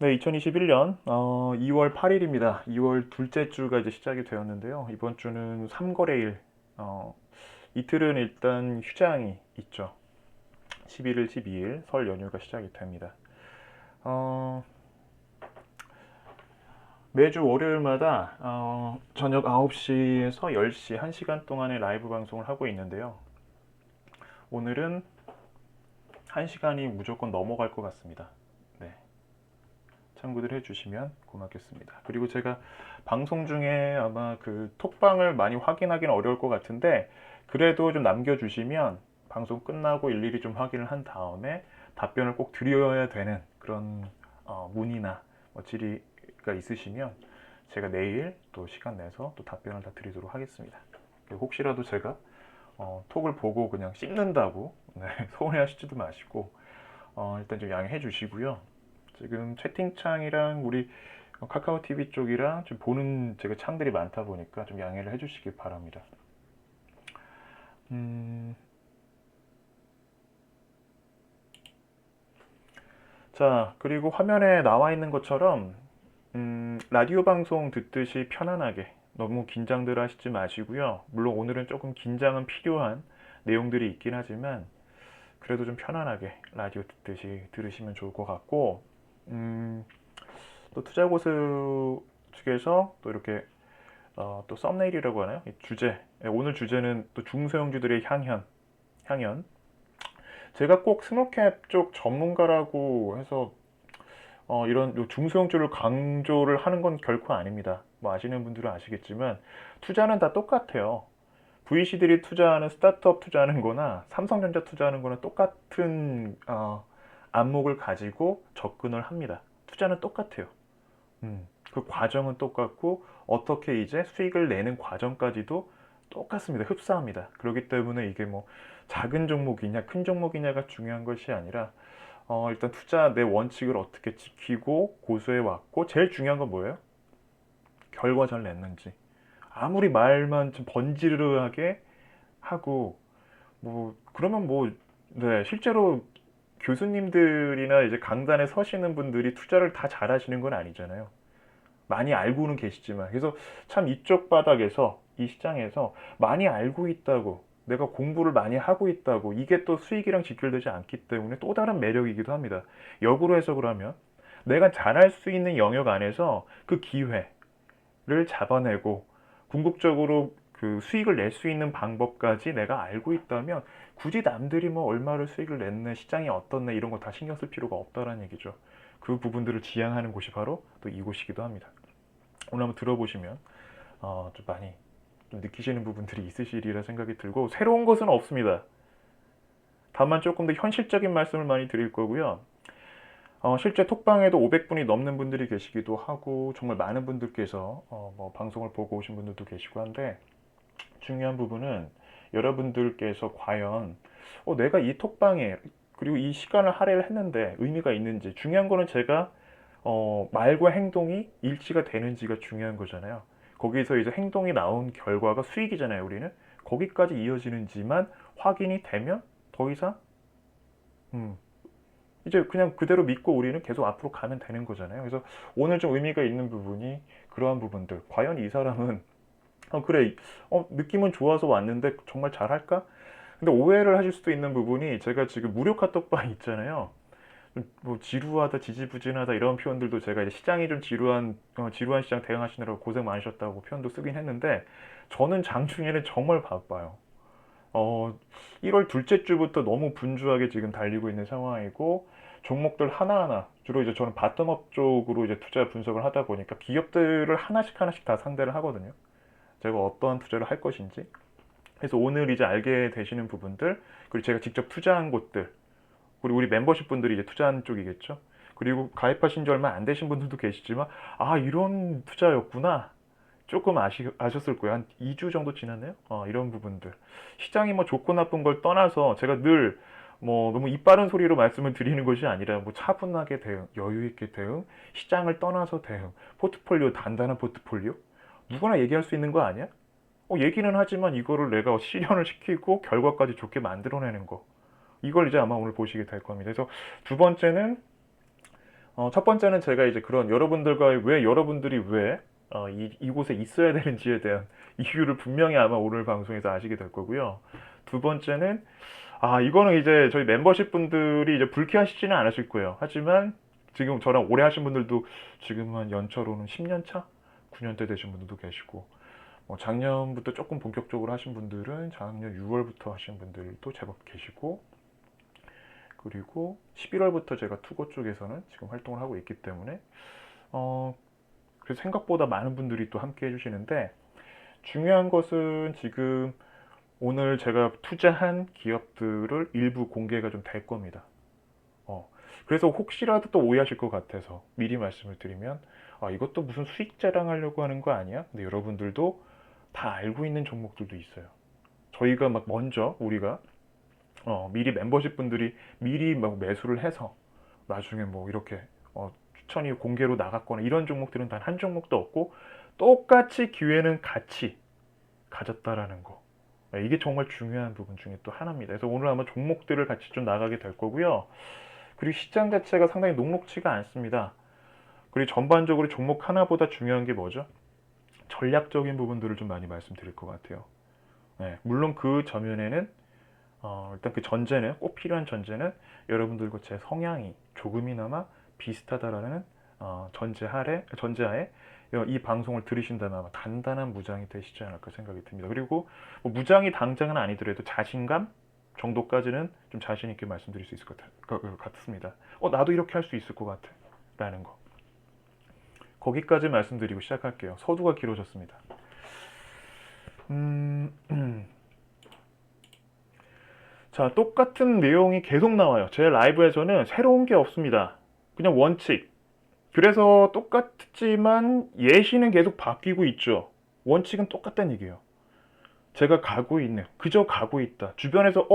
네, 2021년 2월 8일입니다. 2월 둘째 주가 이제 시작이 되었는데요. 이번 주는 3거래일, 이틀은 일단 휴장이 있죠. 11일, 12일 설 연휴가 시작이 됩니다. 어, 매주 월요일마다 저녁 9시에서 10시 1시간 동안의 라이브 방송을 하고 있는데요. 오늘은 1시간이 무조건 넘어갈 것 같습니다. 네. 참고들 해주시면 고맙겠습니다. 그리고 제가 방송 중에 아마 그 톡방을 많이 확인하기는 어려울 것 같은데 그래도 좀 남겨주시면 방송 끝나고 일일이 좀 확인을 한 다음에 답변을 꼭 드려야 되는 그런 문의나 질의가 있으시면 제가 내일 또 시간 내서 또 답변을 다 드리도록 하겠습니다. 혹시라도 제가 톡을 보고 그냥 씹는다고 네, 서운해하시지도 마시고 일단 좀 양해해 주시고요. 지금 채팅창이랑 우리 카카오 TV 쪽이랑 좀 보는 제가 창들이 많다 보니까 좀 양해를 해주시기 바랍니다. 자, 그리고 화면에 나와 있는 것처럼 라디오 방송 듣듯이 편안하게 너무 긴장들 하시지 마시고요. 물론 오늘은 조금 긴장은 필요한 내용들이 있긴 하지만 그래도 좀 편안하게 라디오 듣듯이 들으시면 좋을 것 같고 또 투자고수 측에서 또 이렇게 또 썸네일이라고 하나요? 주제. 오늘 주제는 또 중소형주들의 향연. 제가 꼭 스몰캡 쪽 전문가라고 해서 이런 중소형주를 강조를 하는 건 결코 아닙니다. 뭐 아시는 분들은 아시겠지만 투자는 다 똑같아요. VC들이 투자하는 스타트업 투자하는 거나 삼성전자 투자하는 거나 똑같은 안목을 가지고 접근을 합니다. 투자는 똑같아요. 그 과정은 똑같고 어떻게 이제 수익을 내는 과정까지도 똑같습니다. 흡사합니다. 그렇기 때문에 이게 뭐 작은 종목이냐 큰 종목이냐가 중요한 것이 아니라 일단 투자 내 원칙을 어떻게 지키고 고수해 왔고 제일 중요한 건 뭐예요? 결과 잘 냈는지. 아무리 말만 좀 번지르르하게 하고 뭐 그러면 뭐 네, 실제로 교수님들이나 이제 강단에 서시는 분들이 투자를 다 잘하시는 건 아니잖아요. 많이 알고는 계시지만 그래서 참 이쪽 바닥에서 이 시장에서 많이 알고 있다고 내가 공부를 많이 하고 있다고 이게 또 수익이랑 직결되지 않기 때문에 또 다른 매력이기도 합니다. 역으로 해석을 하면 내가 잘할 수 있는 영역 안에서 그 기회를 잡아내고 궁극적으로 그 수익을 낼 수 있는 방법까지 내가 알고 있다면 굳이 남들이 뭐 얼마를 수익을 냈네 시장이 어떻네 이런 거 다 신경 쓸 필요가 없다라는 얘기죠. 그 부분들을 지향하는 곳이 바로 또 이곳이기도 합니다. 오늘 한번 들어보시면 좀 많이 좀 느끼시는 부분들이 있으시리라 생각이 들고 새로운 것은 없습니다. 다만 조금 더 현실적인 말씀을 많이 드릴 거고요. 실제 톡방에도 500분이 넘는 분들이 계시기도 하고 정말 많은 분들께서 뭐 방송을 보고 오신 분들도 계시고 한데 중요한 부분은 여러분들께서 과연 내가 이 톡방에 그리고 이 시간을 할애를 했는데 의미가 있는지 중요한 거는 제가 말과 행동이 일치가 되는지가 중요한 거잖아요. 거기서 이제 행동이 나온 결과가 수익이잖아요, 우리는. 거기까지 이어지는지만 확인이 되면 더 이상, 음, 이제 그냥 그대로 믿고 우리는 계속 앞으로 가면 되는 거잖아요. 그래서 오늘 좀 의미가 있는 부분이 그러한 부분들. 과연 이 사람은, 그래, 느낌은 좋아서 왔는데 정말 잘할까? 근데 오해를 하실 수도 있는 부분이 제가 지금 무료 카톡방 있잖아요. 뭐 지루하다, 지지부진하다 이런 표현들도 제가 이제 시장이 좀 지루한 시장 대응하시느라고 고생 많으셨다고 표현도 쓰긴 했는데 저는 장중에는 정말 바빠요. 어, 1월 둘째 주부터 너무 분주하게 지금 달리고 있는 상황이고 종목들 하나하나 주로 이제 저는 바텀업 쪽으로 이제 투자 분석을 하다 보니까 기업들을 하나씩 하나씩 다 상대를 하거든요. 제가 어떠한 투자를 할 것인지. 그래서 오늘 이제 알게 되시는 부분들 그리고 제가 직접 투자한 곳들 그리고 우리 멤버십 분들이 이제 투자하는 쪽이겠죠. 그리고 가입하신 지 얼마 안 되신 분들도 계시지만 이런 투자였구나. 조금 아셨을 거예요. 한 2주 정도 지났네요. 이런 부분들. 시장이 뭐 좋고 나쁜 걸 떠나서 제가 늘 뭐 너무 입 바른 소리로 말씀을 드리는 것이 아니라 뭐 차분하게 대응, 여유 있게 대응, 시장을 떠나서 대응, 포트폴리오 단단한 포트폴리오 누구나 얘기할 수 있는 거 아니야? 얘기는 하지만 이거를 내가 실현을 시키고 결과까지 좋게 만들어내는 거. 이걸 이제 아마 오늘 보시게 될 겁니다. 그래서 두 번째는 첫 번째는 제가 이제 그런 여러분들이 왜 이곳에 있어야 되는지에 대한 이유를 분명히 아마 오늘 방송에서 아시게 될 거고요. 두 번째는 이거는 이제 저희 멤버십 분들이 이제 불쾌하시지는 않으실 거예요. 하지만 지금 저랑 오래 하신 분들도 지금은 연차로는 10년 차, 9년대 되신 분들도 계시고, 작년부터 조금 본격적으로 하신 분들은 작년 6월부터 하신 분들도 제법 계시고, 그리고 11월부터 제가 투고 쪽에서는 지금 활동을 하고 있기 때문에, 그래서 생각보다 많은 분들이 또 함께 해주시는데, 중요한 것은 지금 오늘 제가 투자한 기업들을 일부 공개가 좀 될 겁니다. 그래서 혹시라도 또 오해하실 것 같아서 미리 말씀을 드리면, 이것도 무슨 수익 자랑하려고 하는 거 아니야? 근데 여러분들도 다 알고 있는 종목들도 있어요. 저희가 막 먼저 우리가 미리 멤버십 분들이 미리 막 매수를 해서 나중에 뭐 이렇게 추천이 공개로 나갔거나 이런 종목들은 단 한 종목도 없고, 똑같이 기회는 같이 가졌다라는 거. 이게 정말 중요한 부분 중에 또 하나입니다. 그래서 오늘 아마 종목들을 같이 좀 나가게 될 거고요. 그리고 시장 자체가 상당히 녹록치가 않습니다. 그리고 전반적으로 종목 하나보다 중요한 게 뭐죠? 전략적인 부분들을 좀 많이 말씀드릴 것 같아요. 네, 물론 그 전면에는 일단 그 전제는, 꼭 필요한 전제는 여러분들과 제 성향이 조금이나마 비슷하다라는 전제하에 이 방송을 들으신다면 아마 단단한 무장이 되시지 않을까 생각이 듭니다. 그리고 뭐 무장이 당장은 아니더라도 자신감 정도까지는 좀 자신 있게 말씀드릴 수 있을 것 같습니다. 나도 이렇게 할 수 있을 것 같아 라는 거. 거기까지 말씀드리고 시작할게요. 서두가 길어졌습니다. 자, 똑같은 내용이 계속 나와요. 제 라이브에서는 새로운 게 없습니다. 그냥 원칙. 그래서 똑같지만 예시는 계속 바뀌고 있죠. 원칙은 똑같다는 얘기예요. 제가 그저 가고 있다. 주변에서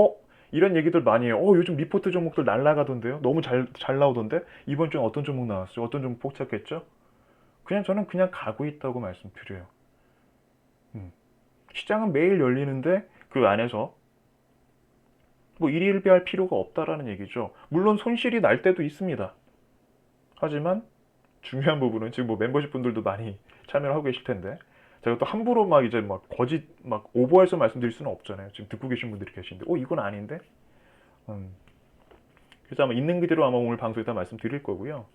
이런 얘기들 많이 해요. 요즘 리포트 종목들 날라가던데요. 너무 잘 나오던데. 이번 주에 어떤 종목 나왔어요? 어떤 종목 포착했죠? 저는 그냥 가고 있다고 말씀드려요. 시장은 매일 열리는데 그 안에서 뭐 일희일비할 필요가 없다라는 얘기죠. 물론 손실이 날 때도 있습니다. 하지만 중요한 부분은 지금 뭐 멤버십 분들도 많이 참여를 하고 계실 텐데, 제가 또 함부로 막 이제 막 거짓 막 오버해서 말씀드릴 수는 없잖아요. 지금 듣고 계신 분들이 계신데, 이건 아닌데. 그래서 아마 있는 그대로 아마 오늘 방송에다 말씀드릴 거고요.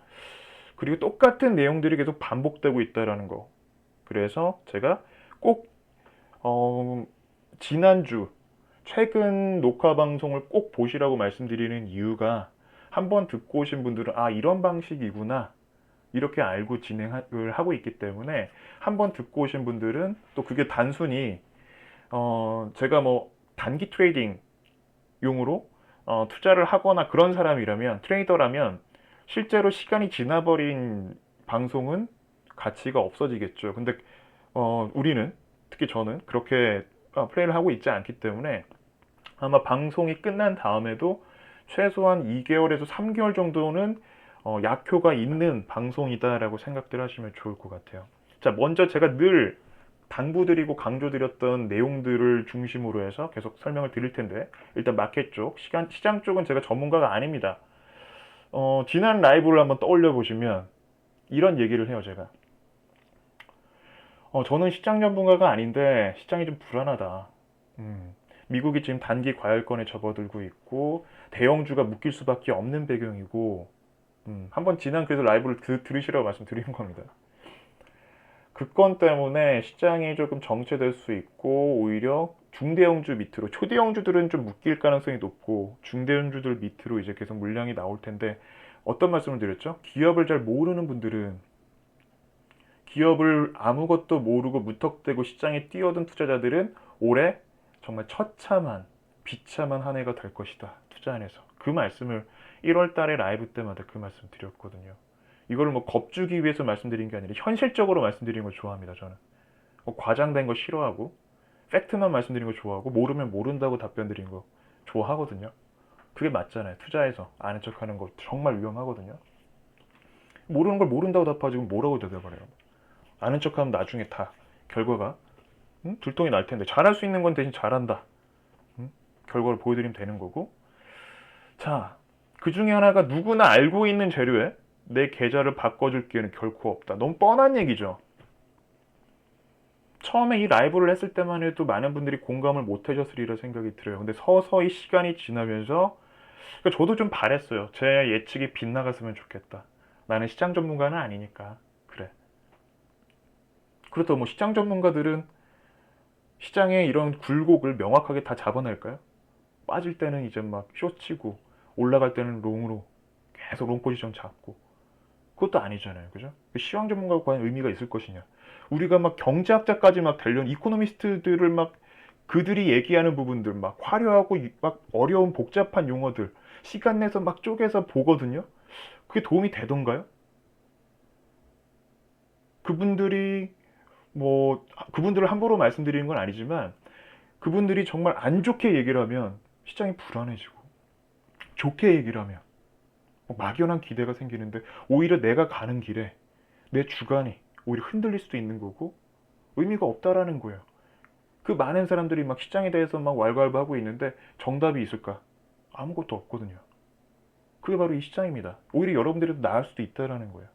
그리고 똑같은 내용들이 계속 반복되고 있다라는 거. 그래서 제가 꼭 지난주 최근 녹화 방송을 꼭 보시라고 말씀드리는 이유가, 한번 듣고 오신 분들은 이런 방식이구나 이렇게 알고 진행을 하고 있기 때문에, 한번 듣고 오신 분들은 또 그게 단순히 제가 뭐 단기 트레이딩 용으로 투자를 하거나 그런 사람이라면, 트레이더라면 실제로 시간이 지나버린 방송은 가치가 없어지겠죠. 근데 우리는, 특히 저는 그렇게 플레이를 하고 있지 않기 때문에 아마 방송이 끝난 다음에도 최소한 2개월에서 3개월 정도는 약효가 있는 방송이다라고 생각들 하시면 좋을 것 같아요. 자, 먼저 제가 늘 당부드리고 강조드렸던 내용들을 중심으로 해서 계속 설명을 드릴 텐데, 일단 마켓 쪽, 시장 쪽은 제가 전문가가 아닙니다. 지난 라이브를 한번 떠올려 보시면 이런 얘기를 해요, 제가. 저는 시장 전문가가 아닌데 시장이 좀 불안하다. 미국이 지금 단기 과열권에 접어들고 있고 대형주가 묶일 수밖에 없는 배경이고, 한번 지난 그래서 라이브를 들으시라고 말씀드리는 겁니다. 그 건 때문에 시장이 조금 정체될 수 있고, 오히려 중대형주 밑으로, 초대형주들은 좀 묶일 가능성이 높고 중대형주들 밑으로 이제 계속 물량이 나올 텐데, 어떤 말씀을 드렸죠? 기업을 잘 모르는 분들은, 기업을 아무것도 모르고 무턱대고 시장에 뛰어든 투자자들은 올해 정말 처참한 비참한 한 해가 될 것이다, 투자 안에서. 그 말씀을 1월 달에 라이브 때마다 그 말씀 드렸거든요. 이거를 뭐 겁주기 위해서 말씀드린 게 아니라 현실적으로 말씀드리는 걸 좋아합니다, 저는. 과장된 거 싫어하고, 팩트만 말씀드리는 거 좋아하고, 모르면 모른다고 답변 드리는 거 좋아하거든요. 그게 맞잖아요. 투자에서 아는 척 하는 거 정말 위험하거든요. 모르는 걸 모른다고 답하지 뭐라고 대답을 해요. 아는 척하면 나중에 다 결과가 들통이 날 텐데, 잘할 수 있는 건 대신 잘한다, 결과를 보여드리면 되는 거고. 자, 그 중에 하나가 누구나 알고 있는 재료에 내 계좌를 바꿔줄 기회는 결코 없다. 너무 뻔한 얘기죠. 처음에 이 라이브를 했을 때만 해도 많은 분들이 공감을 못 하셨으리라 생각이 들어요. 근데 서서히 시간이 지나면서 그러니까 저도 좀 바랬어요. 제 예측이 빗나갔으면 좋겠다. 나는 시장 전문가는 아니니까. 그래. 그렇다고 뭐 시장 전문가들은 시장의 이런 굴곡을 명확하게 다 잡아낼까요? 빠질 때는 이제 막 쇼치고 올라갈 때는 롱으로 계속 롱 포지션 잡고 그것도 아니잖아요. 그죠? 시황 전문가가 과연 의미가 있을 것이냐. 우리가 막 경제학자까지 막 달려온 이코노미스트들을 막 그들이 얘기하는 부분들 막 화려하고 막 어려운 복잡한 용어들 시간 내서 막 쪼개서 보거든요. 그게 도움이 되던가요? 그분들이 뭐 그분들을 함부로 말씀드리는 건 아니지만 그분들이 정말 안 좋게 얘기를 하면 시장이 불안해지고 좋게 얘기를 하면 막연한 기대가 생기는데 오히려 내가 가는 길에 내 주관이 오히려 흔들릴 수도 있는 거고 의미가 없다라는 거예요. 그 많은 사람들이 막 시장에 대해서 막 왈가왈부하고 있는데 정답이 있을까? 아무것도 없거든요. 그게 바로 이 시장입니다. 오히려 여러분들이 더 나을 수도 있다라는 거예요.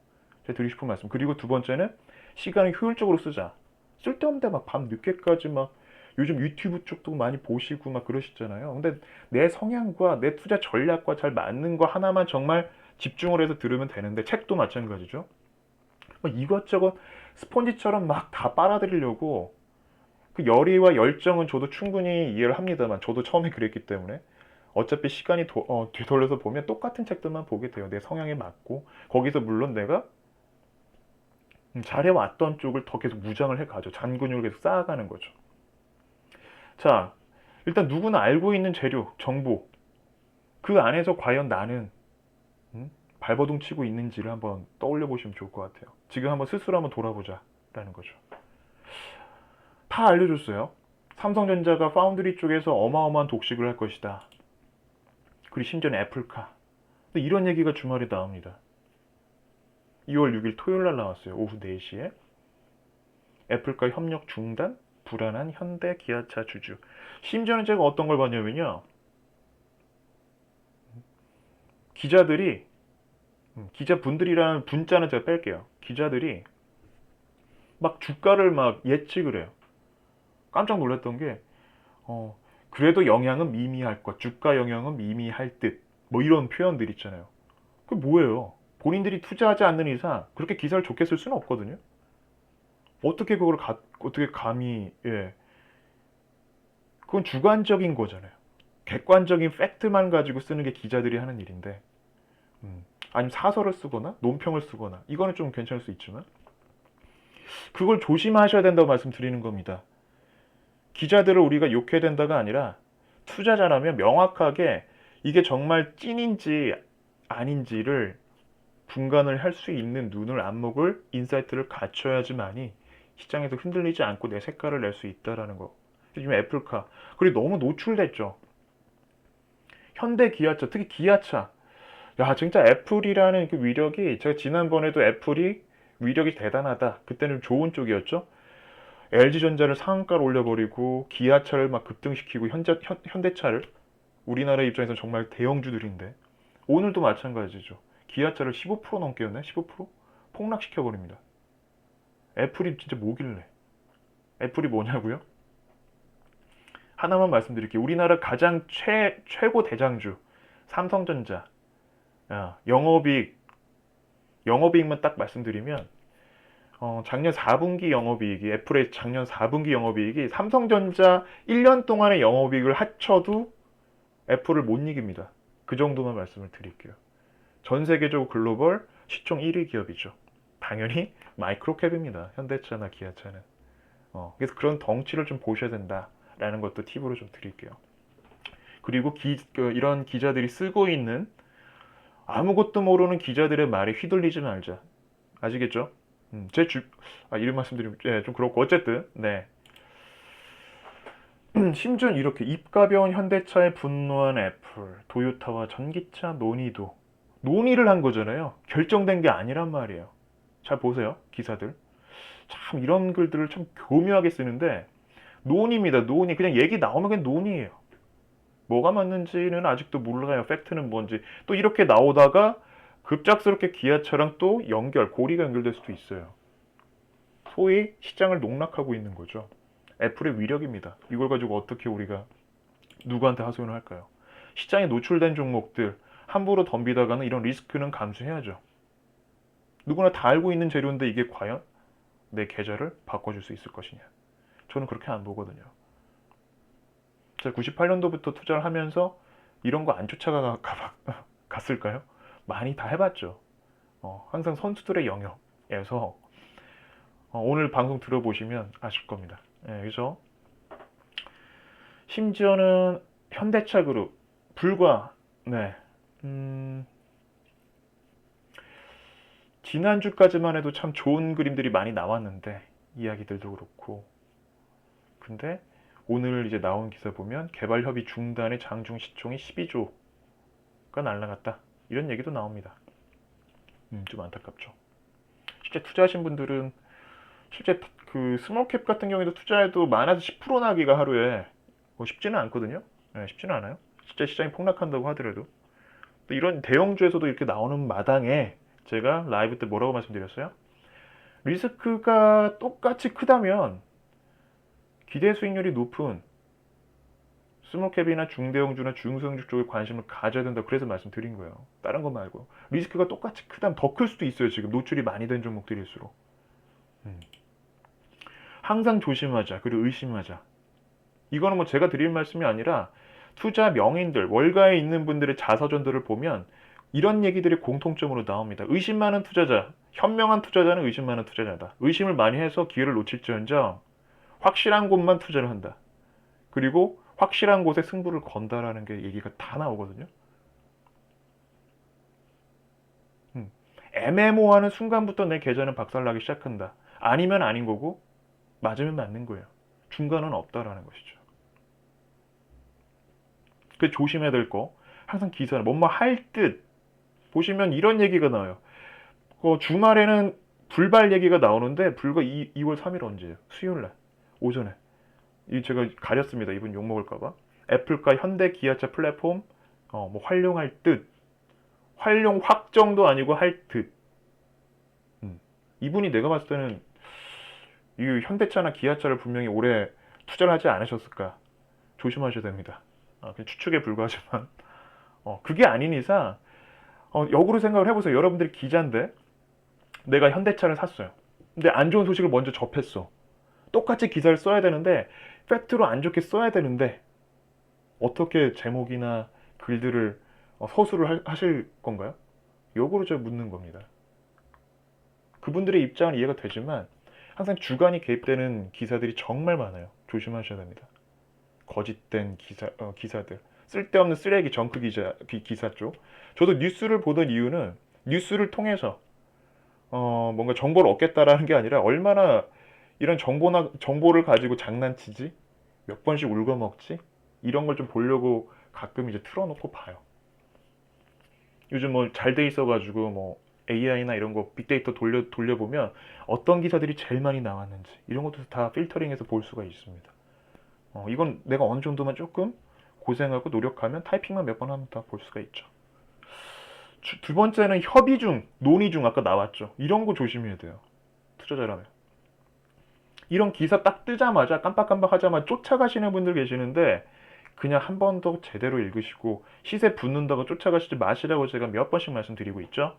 제가 드리고 싶은 말씀. 그리고 두 번째는 시간을 효율적으로 쓰자. 쓸데없는데 막 밤 늦게까지 막 요즘 유튜브 쪽도 많이 보시고 막 그러시잖아요. 근데 내 성향과 내 투자 전략과 잘 맞는 거 하나만 정말 집중을 해서 들으면 되는데 책도 마찬가지죠. 막 이것저것 스폰지처럼 막 다 빨아들이려고 그 열의와 열정은 저도 충분히 이해를 합니다만 저도 처음에 그랬기 때문에 어차피 시간이 되돌려서 보면 똑같은 책들만 보게 돼요. 내 성향에 맞고 거기서 물론 내가 잘해왔던 쪽을 더 계속 무장을 해가죠. 잔근육을 계속 쌓아가는 거죠. 자, 일단 누구나 알고 있는 재료, 정보 그 안에서 과연 나는 발버둥 치고 있는지를 한번 떠올려 보시면 좋을 것 같아요. 지금 한번 스스로 한번 돌아보자라는 거죠. 다 알려줬어요. 삼성전자가 파운드리 쪽에서 어마어마한 독식을 할 것이다. 그리고 심지어는 애플카. 근데 이런 얘기가 주말에 나옵니다. 2월 6일 토요일 날 나왔어요. 오후 4시에. 애플과 협력 중단? 불안한 현대 기아차 주주. 심지어는 제가 어떤 걸 봤냐면요. 기자들이 기자분들이라는 분자는 제가 뺄게요. 기자들이 막 주가를 막 예측을 해요. 깜짝 놀랐던 게 그래도 영향은 미미할 것, 주가 영향은 미미할 듯. 뭐 이런 표현들 있잖아요. 그게 뭐예요? 본인들이 투자하지 않는 이상 그렇게 기사를 좋게 쓸 수는 없거든요. 어떻게 그걸 어떻게 감히 그건 주관적인 거잖아요. 객관적인 팩트만 가지고 쓰는 게 기자들이 하는 일인데 아니면 사설을 쓰거나 논평을 쓰거나 이거는 좀 괜찮을 수 있지만 그걸 조심하셔야 된다고 말씀드리는 겁니다. 기자들을 우리가 욕해야 된다가 아니라 투자자라면 명확하게 이게 정말 찐인지 아닌지를 분간을 할 수 있는 눈을 안목을 인사이트를 갖춰야지만이 시장에서 흔들리지 않고 내 색깔을 낼 수 있다라는 거. 지금 애플카 그리고 너무 노출됐죠. 현대 기아차 특히 기아차 야 진짜 애플이라는 그 위력이 제가 지난번에도 애플이 위력이 대단하다 그때는 좋은 쪽이었죠. LG전자를 상한가로 올려버리고 기아차를 막 급등시키고 현대차를 우리나라 입장에서 정말 대형주들인데 오늘도 마찬가지죠. 기아차를 15% 넘게였네? 15%? 폭락시켜버립니다. 애플이 진짜 뭐길래? 애플이 뭐냐고요? 하나만 말씀드릴게요. 우리나라 가장 최고 대장주 삼성전자 영업이익만 딱 말씀드리면 작년 4분기 영업이익이 애플의 작년 4분기 영업이익이 삼성전자 1년 동안의 영업이익을 합쳐도 애플을 못 이깁니다. 그 정도만 말씀을 드릴게요. 전 세계적으로 글로벌 시총 1위 기업이죠. 당연히 마이크로캡입니다. 현대차나 기아차는. 그래서 그런 덩치를 좀 보셔야 된다라는 것도 팁으로 좀 드릴게요. 그리고 이런 기자들이 쓰고 있는 아무것도 모르는 기자들의 말에 휘둘리지 말자. 아시겠죠? 이런 말씀드리면 좀 그렇고 어쨌든 네. 심지어 이렇게 입가벼운 현대차에 분노한 애플, 도요타와 전기차 논의를 한 거잖아요. 결정된 게 아니란 말이에요. 잘 보세요, 기사들. 참 이런 글들을 참 교묘하게 쓰는데 논의입니다. 논의. 그냥 얘기 나오면 그냥 논의예요. 뭐가 맞는지는 아직도 몰라요. 팩트는 뭔지. 또 이렇게 나오다가 급작스럽게 기아차랑 또 고리가 연결될 수도 있어요. 소위 시장을 농락하고 있는 거죠. 애플의 위력입니다. 이걸 가지고 어떻게 우리가 누구한테 하소연을 할까요? 시장에 노출된 종목들 함부로 덤비다가는 이런 리스크는 감수해야죠. 누구나 다 알고 있는 재료인데 이게 과연 내 계좌를 바꿔줄 수 있을 것이냐? 저는 그렇게 안 보거든요. 제가 98년도부터 투자를 하면서 이런 거 안 쫓아갔을까요? 많이 다 해봤죠. 항상 선수들의 영역에서 오늘 방송 들어보시면 아실 겁니다. 그래서 심지어는 현대차 그룹 불과 지난주까지만 해도 참 좋은 그림들이 많이 나왔는데 이야기들도 그렇고 근데 오늘 이제 나온 기사 보면 개발 협의 중단의 장중 시총이 12조가 날라갔다 이런 얘기도 나옵니다. 좀 안타깝죠. 실제 투자하신 분들은 실제 그 스몰캡 같은 경우에도 투자해도 많아서 10% 나기가 하루에 쉽지는 않거든요. 쉽지는 않아요. 실제 시장이 폭락한다고 하더라도 이런 대형주에서도 이렇게 나오는 마당에 제가 라이브 때 뭐라고 말씀드렸어요? 리스크가 똑같이 크다면 기대 수익률이 높은 스몰캡이나 중대형주나 중소형주 쪽에 관심을 가져야 된다. 그래서 말씀드린 거예요. 다른 거 말고. 리스크가 똑같이 크다면 더 클 수도 있어요. 지금 노출이 많이 된 종목들일수록. 항상 조심하자. 그리고 의심하자. 이거는 뭐 제가 드릴 말씀이 아니라 투자 명인들, 월가에 있는 분들의 자서전들을 보면 이런 얘기들이 공통점으로 나옵니다. 의심 많은 투자자, 현명한 투자자는 의심 많은 투자자다. 의심을 많이 해서 기회를 놓칠지언정 확실한 곳만 투자를 한다. 그리고 확실한 곳에 승부를 건다라는 게 얘기가 다 나오거든요. 애매모호하는 순간부터 내 계좌는 박살나기 시작한다. 아니면 아닌 거고 맞으면 맞는 거예요. 중간은 없다라는 것이죠. 그 조심해야 될 거. 항상 기사는 뭐뭐 할 듯 보시면 이런 얘기가 나와요. 주말에는 불발 얘기가 나오는데 불과 2월 3일 언제예요? 수요일날 오전에. 이 제가 가렸습니다. 이분 욕 먹을까봐. 애플과 현대 기아차 플랫폼 뭐 활용할 듯 활용 확정도 아니고 할 듯. 이분이 내가 봤을 때는 이 현대차나 기아차를 분명히 올해 투자를 하지 않으셨을까 조심하셔야 됩니다. 그냥 추측에 불과하지만 그게 아닌 이상 역으로 생각을 해보세요. 여러분들이 기자인데 내가 현대차를 샀어요. 근데 안 좋은 소식을 먼저 접했어. 똑같이 기사를 써야 되는데 팩트로 안 좋게 써야 되는데 어떻게 제목이나 글들을 서술을 하실 건가요? 역으로 제가 묻는 겁니다. 그분들의 입장은 이해가 되지만 항상 주관이 개입되는 기사들이 정말 많아요. 조심하셔야 됩니다. 거짓된 기사들, 쓸데없는 쓰레기 정크 기사 쪽. 저도 뉴스를 보던 이유는 뉴스를 통해서 뭔가 정보를 얻겠다라는 게 아니라 얼마나 이런 정보를 가지고 장난치지, 몇 번씩 울거먹지, 이런 걸 좀 보려고 가끔 이제 틀어놓고 봐요. 요즘 뭐 잘 돼 있어가지고 뭐 AI나 이런 거 빅데이터 돌려보면 어떤 기사들이 제일 많이 나왔는지 이런 것도 다 필터링해서 볼 수가 있습니다. 이건 내가 어느 정도만 조금 고생하고 노력하면 타이핑만 몇 번 하면 다 볼 수가 있죠. 두 번째는 협의 중, 논의 중 아까 나왔죠. 이런 거 조심해야 돼요. 투자자라면. 이런 기사 딱 뜨자마자 깜빡깜빡 하자마자 쫓아가시는 분들 계시는데 그냥 한 번 더 제대로 읽으시고 시세 붙는다고 쫓아가시지 마시라고 제가 몇 번씩 말씀드리고 있죠.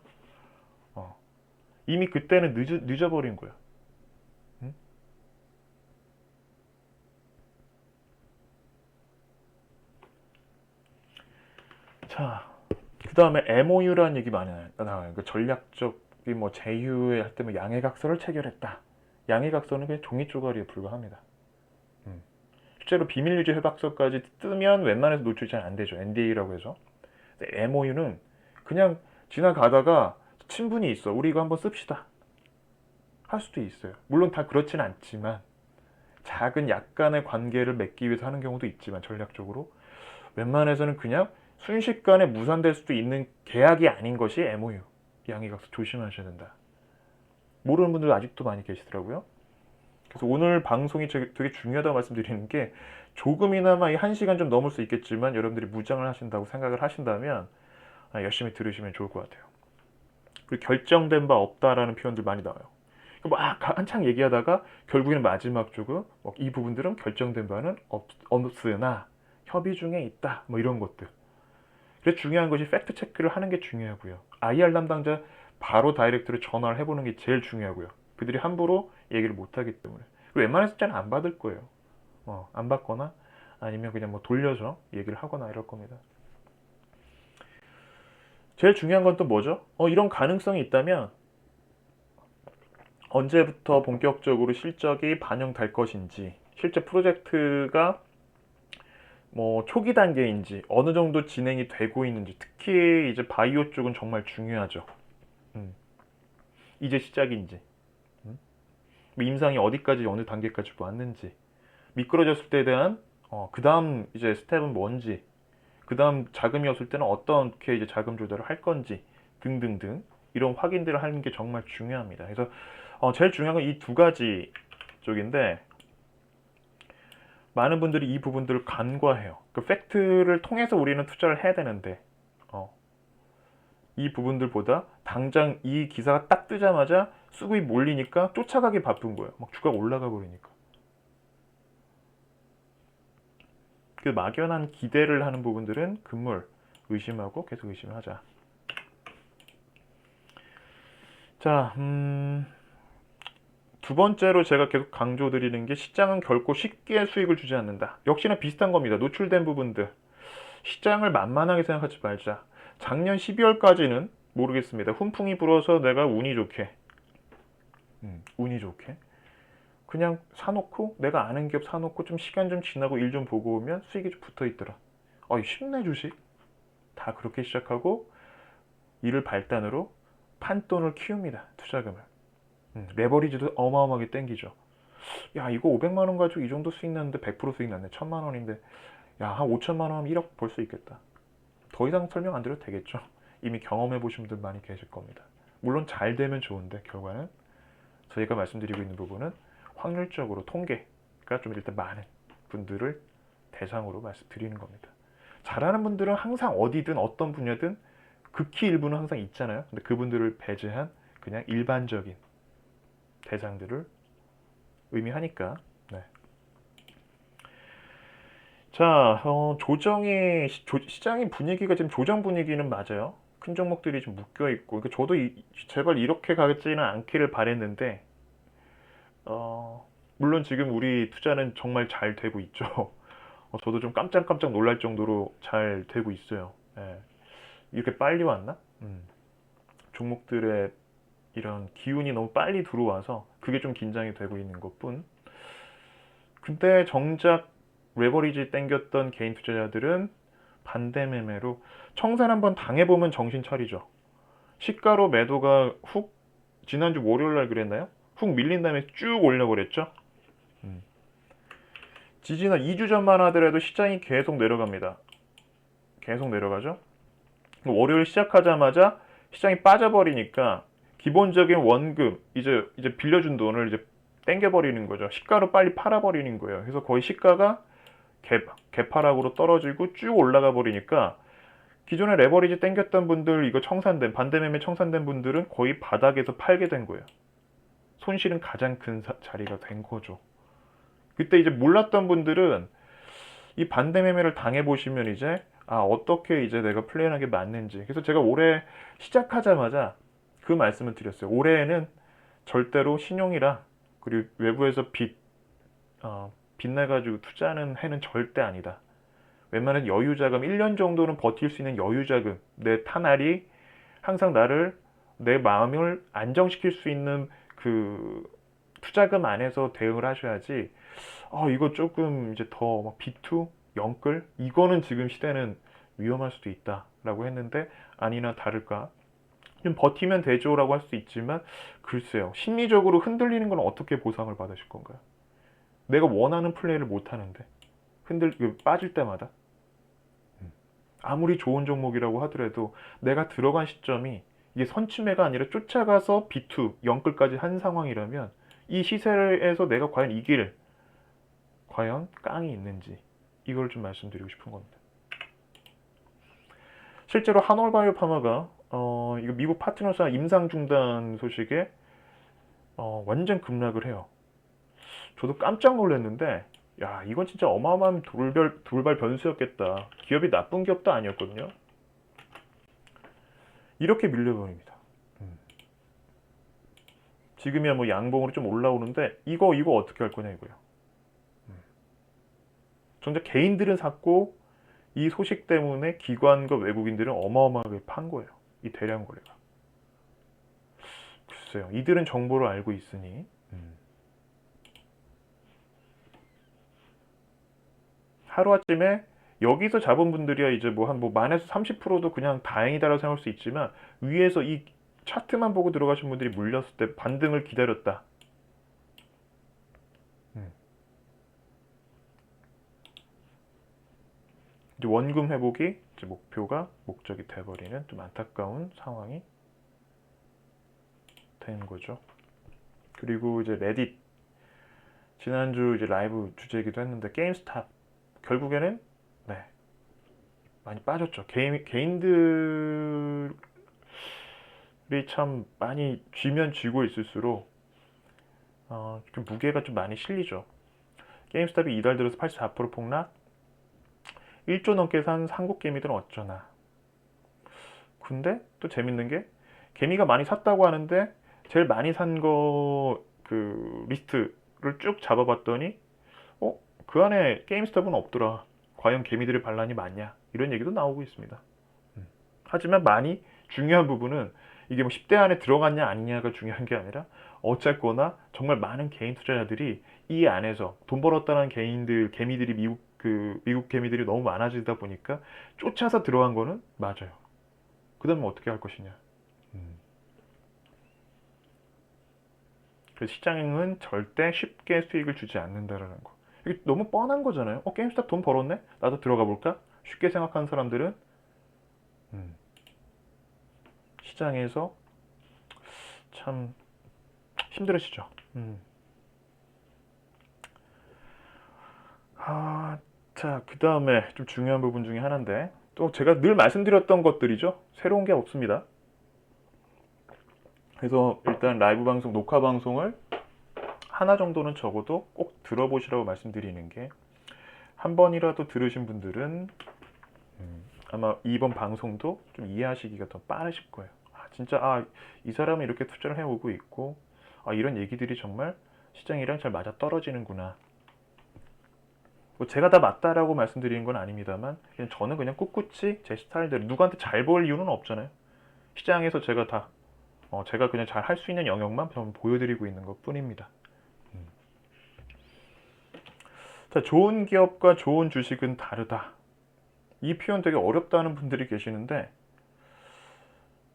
이미 그때는 늦어버린 거예요. 응? 자, 그 다음에 MOU라는 얘기 많이 나와요. 그 전략적인 뭐 제휴에 할 때 뭐 양해각서를 체결했다. 양해각서는 그냥 종이 쪼가리에 불과합니다. 실제로 비밀유지 협약서까지 뜨면 웬만해서 노출이 잘 안 되죠. NDA라고 해서. MOU는 그냥 지나가다가 친분이 있어. 우리 이거 한번 씁시다. 할 수도 있어요. 물론 다 그렇진 않지만 작은 약간의 관계를 맺기 위해서 하는 경우도 있지만 전략적으로 웬만해서는 그냥 순식간에 무산될 수도 있는 계약이 아닌 것이 MOU. 양해각서 조심하셔야 된다. 모르는 분들 아직도 많이 계시더라고요. 그래서 오늘 방송이 되게 중요하다고 말씀드리는 게 조금이나마 이 1시간 좀 넘을 수 있겠지만 여러분들이 무장을 하신다고 생각을 하신다면 열심히 들으시면 좋을 것 같아요. 그리고 결정된 바 없다라는 표현들 많이 나와요. 막 한창 얘기하다가 결국에는 마지막 쪽은 이 부분들은 결정된 바는 없으나 협의 중에 있다. 뭐 이런 것들. 그래서 중요한 것이 팩트 체크를 하는 게 중요하고요. IR 담당자 바로 다이렉트로 전화를 해보는 게 제일 중요하고요. 그들이 함부로 얘기를 못하기 때문에. 그리고 웬만한 숫자는 안 받을 거예요. 안 받거나 아니면 그냥 뭐 돌려서 얘기를 하거나 이럴 겁니다. 제일 중요한 건 또 뭐죠? 이런 가능성이 있다면 언제부터 본격적으로 실적이 반영될 것인지, 실제 프로젝트가 뭐 초기 단계인지, 어느 정도 진행이 되고 있는지, 특히 이제 바이오 쪽은 정말 중요하죠. 음, 이제 시작인지, 뭐 임상이 어디까지 어느 단계까지 왔는지, 미끄러졌을 때에 대한 그 다음 이제 스텝은 뭔지, 그 다음 자금이었을 때는 어떻게 이제 자금 조달을 할 건지 등등등 이런 확인들을 하는 게 정말 중요합니다. 그래서 제일 중요한 건 이 두 가지 쪽인데 많은 분들이 이 부분들을 간과해요. 그 팩트를 통해서 우리는 투자를 해야 되는데 이 부분들보다 당장 이 기사가 딱 뜨자마자 수급이 몰리니까 쫓아가기 바쁜 거예요. 막 주가가 올라가 버리니까. 그 막연한 기대를 하는 부분들은 금물 의심하고 계속 의심하자. 자, 두 번째로 제가 계속 강조드리는 게 시장은 결코 쉽게 수익을 주지 않는다. 역시나 비슷한 겁니다. 노출된 부분들. 시장을 만만하게 생각하지 말자. 작년 12월까지는 모르겠습니다. 훈풍이 불어서 내가 운이 좋게 그냥 사놓고 내가 아는 기업 사놓고 좀 시간 좀 지나고 일 좀 보고 오면 수익이 좀 붙어 있더라. 쉽네 주식. 다 그렇게 시작하고 이를 발단으로 판돈을 키웁니다. 투자금을. 레버리지도 어마어마하게 땡기죠. 야 이거 500만 원 가지고 이 정도 수익 났는데 100% 수익 났네. 1000만 원인데 야 한 5천만 원 하면 1억 벌 수 있겠다. 더 이상 설명 안 드려도 되겠죠. 이미 경험해 보신 분들 많이 계실 겁니다. 물론 잘 되면 좋은데 결과는 저희가 말씀드리고 있는 부분은 확률적으로 통계가 좀 일단 많은 분들을 대상으로 말씀드리는 겁니다. 잘하는 분들은 항상 어디든 어떤 분야든 극히 일부는 항상 있잖아요. 근데 그분들을 배제한 그냥 일반적인 대상들을 의미하니까. 네. 자, 시장의 분위기가 지금 조정 분위기는 맞아요. 큰 종목들이 좀 묶여 있고, 그러니까 저도 제발 이렇게 가지는 않기를 바랬는데, 물론 지금 우리 투자는 정말 잘 되고 있죠. 저도 좀 깜짝깜짝 놀랄 정도로 잘 되고 있어요. 예. 이렇게 빨리 왔나? 종목들의 이런 기운이 너무 빨리 들어와서 그게 좀 긴장이 되고 있는 것뿐. 근데 정작 레버리지 땡겼던 개인 투자자들은 반대 매매로 청산 한번 당해보면 정신 차리죠. 시가로 매도가 훅 지난주 월요일 날 그랬나요? 훅 밀린 다음에 쭉 올려버렸죠. 지지나 2주 전만 하더라도 시장이 계속 내려갑니다. 계속 내려가죠. 월요일 시작하자마자 시장이 빠져버리니까 기본적인 원금 이제 빌려준 돈을 이제 땡겨버리는 거죠. 시가로 빨리 팔아버리는 거예요. 그래서 거의 시가가 개파락으로 떨어지고 쭉 올라가 버리니까 기존에 레버리지 땡겼던 분들 이거 청산된 반대매매 청산된 분들은 거의 바닥에서 팔게 된 거예요. 손실은 가장 큰 자리가 된 거죠. 그때 이제 몰랐던 분들은 이 반대매매를 당해보시면 이제 어떻게 이제 내가 플레이하는 게 맞는지. 그래서 제가 올해 시작하자마자 그 말씀을 드렸어요. 올해에는 절대로 신용이라 그리고 외부에서 빚내가지고 투자하는 해는 절대 아니다. 웬만한 여유자금 1년 정도는 버틸 수 있는 여유자금 내 터널이 항상 내 마음을 안정시킬 수 있는 그 투자금 안에서 대응을 하셔야지 이거 조금 이제 더 막 B2 영끌 이거는 지금 시대는 위험할 수도 있다라고 했는데 아니나 다를까 좀 버티면 되죠라고 할 수 있지만 글쎄요 심리적으로 흔들리는 건 어떻게 보상을 받으실 건가요? 내가 원하는 플레이를 못 하는데 빠질 때마다 아무리 좋은 종목이라고 하더라도 내가 들어간 시점이 이게 선취매가 아니라 쫓아가서 B2 영끌까지 한 상황이라면 이 시세에서 내가 과연 깡이 있는지 이걸 좀 말씀드리고 싶은 겁니다. 실제로 한올바이오파마가 이거 미국 파트너사 임상 중단 소식에 완전 급락을 해요. 저도 깜짝 놀랐는데, 야, 이건 진짜 어마어마한 돌발 변수였겠다. 기업이 나쁜 기업도 아니었거든요. 이렇게 밀려버립니다. 지금이야 뭐 양봉으로 좀 올라오는데, 이거 어떻게 할 거냐 이거요. 정작 개인들은 샀고, 이 소식 때문에 기관과 외국인들은 어마어마하게 판 거예요. 이 대량 거래가. 글쎄요. 이들은 정보를 알고 있으니 하루아침에 여기서 잡은 분들이야 이제 뭐 한 뭐 만에서 30%도 그냥 다행이다라고 생각할 수 있지만 위에서 이 차트만 보고 들어가신 분들이 물렸을 때 반등을 기다렸다. 이제 원금 회복이 이제 목적이 돼버리는 좀 안타까운 상황이 되는 거죠. 그리고 이제 레딧 지난주 이제 라이브 주제이기도 했는데 게임스탑 결국에는 네 많이 빠졌죠. 개인들이 참 많이 쥐면 쥐고 있을수록 좀 무게가 좀 많이 실리죠. 게임스탑이 이달 들어서 84% 폭락, 1조 넘게 산 한국 개미들은 어쩌나. 근데 또 재밌는 게 개미가 많이 샀다고 하는데 제일 많이 산 거 그 리스트를 쭉 잡아봤더니 그 안에 게임스탑은 없더라. 과연 개미들의 반란이 맞냐? 이런 얘기도 나오고 있습니다. 하지만 많이 중요한 부분은 이게 뭐 10대 안에 들어갔냐 아니냐가 중요한 게 아니라 어쨌거나 정말 많은 개인 투자자들이 이 안에서 돈 벌었다는 개미들이 미국 개미들이 너무 많아지다 보니까 쫓아서 들어간 거는 맞아요. 그다음에 어떻게 할 것이냐. 그래서 시장은 절대 쉽게 수익을 주지 않는다라는 거. 이게 너무 뻔한 거잖아요. 게임스탑 돈 벌었네? 나도 들어가 볼까? 쉽게 생각하는 사람들은 시장에서 참 힘들으시죠. 자, 그 다음에 좀 중요한 부분 중에 하나인데, 또 제가 늘 말씀드렸던 것들이죠. 새로운 게 없습니다. 그래서 일단 라이브 방송, 녹화 방송을 하나 정도는 적어도 꼭 들어보시라고 말씀드리는 게, 한 번이라도 들으신 분들은 아마 이번 방송도 좀 이해하시기가 더 빠르실 거예요. 진짜, 이 사람은 이렇게 투자를 해오고 있고, 이런 얘기들이 정말 시장이랑 잘 맞아 떨어지는구나. 뭐 제가 다 맞다라고 말씀드리는 건 아닙니다만 저는 그냥 꿋꿋이 제 스타일대로 누구한테 잘 보일 이유는 없잖아요. 시장에서 제가 그냥 잘 할 수 있는 영역만 좀 보여드리고 있는 것 뿐입니다. 자, 좋은 기업과 좋은 주식은 다르다. 이 표현 되게 어렵다는 분들이 계시는데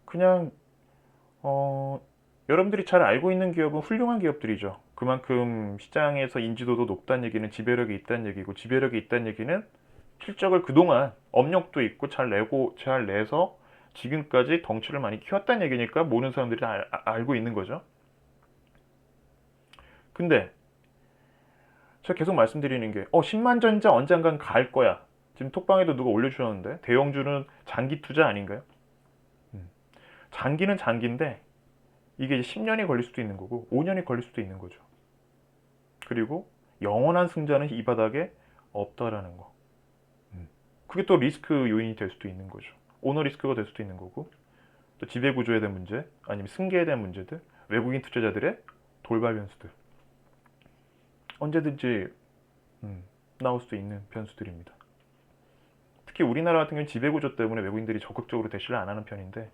그냥 여러분들이 잘 알고 있는 기업은 훌륭한 기업들이죠. 그만큼 시장에서 인지도도 높다는 얘기는 지배력이 있다는 얘기고, 지배력이 있다는 얘기는 실적을 그동안 업력도 있고 잘 내서 지금까지 덩치를 많이 키웠다는 얘기니까 모든 사람들이 다 알고 있는 거죠. 근데 제가 계속 말씀드리는 게 10만 전자 언젠간 갈 거야. 지금 톡방에도 누가 올려주셨는데 대형주는 장기 투자 아닌가요? 장기는 장기인데 이게 이제 10년이 걸릴 수도 있는 거고 5년이 걸릴 수도 있는 거죠. 그리고 영원한 승자는 이 바닥에 없다라는 거. 그게 또 리스크 요인이 될 수도 있는 거죠. 오너 리스크가 될 수도 있는 거고, 또 지배 구조에 대한 문제, 아니면 승계에 대한 문제들, 외국인 투자자들의 돌발 변수들. 언제든지 나올 수도 있는 변수들입니다. 특히 우리나라 같은 경우는 지배 구조 때문에 외국인들이 적극적으로 대시를 안 하는 편인데,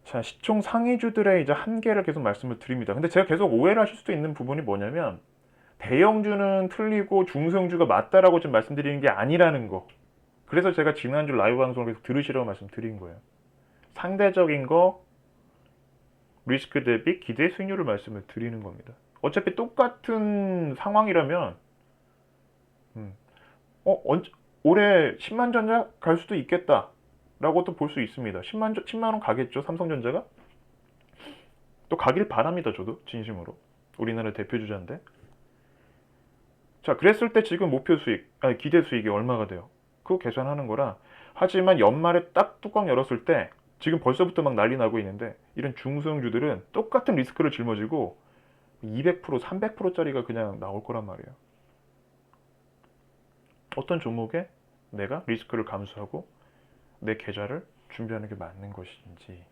자, 시총 상위주들의 이제 한계를 계속 말씀을 드립니다. 근데 제가 계속 오해를 하실 수도 있는 부분이 뭐냐면, 대형주는 틀리고 중소형주가 맞다라고 좀 말씀드리는 게 아니라는 거. 그래서 제가 지난주 라이브 방송을 계속 들으시라고 말씀드린 거예요. 상대적인 거, 리스크 대비 기대 수익률을 말씀을 드리는 겁니다. 어차피 똑같은 상황이라면 올해 10만 전자 갈 수도 있겠다 라고도 볼 수 있습니다. 10만 원 가겠죠, 삼성전자가? 또 가길 바랍니다. 저도 진심으로. 우리나라 대표 주자인데. 자, 그랬을 때 지금 목표 수익, 기대 수익이 얼마가 돼요? 그거 계산하는 거라 하지만 연말에 딱 뚜껑 열었을 때 지금 벌써부터 막 난리 나고 있는데 이런 중소형주들은 똑같은 리스크를 짊어지고 200%, 300%짜리가 그냥 나올 거란 말이에요. 어떤 종목에 내가 리스크를 감수하고 내 계좌를 준비하는 게 맞는 것인지.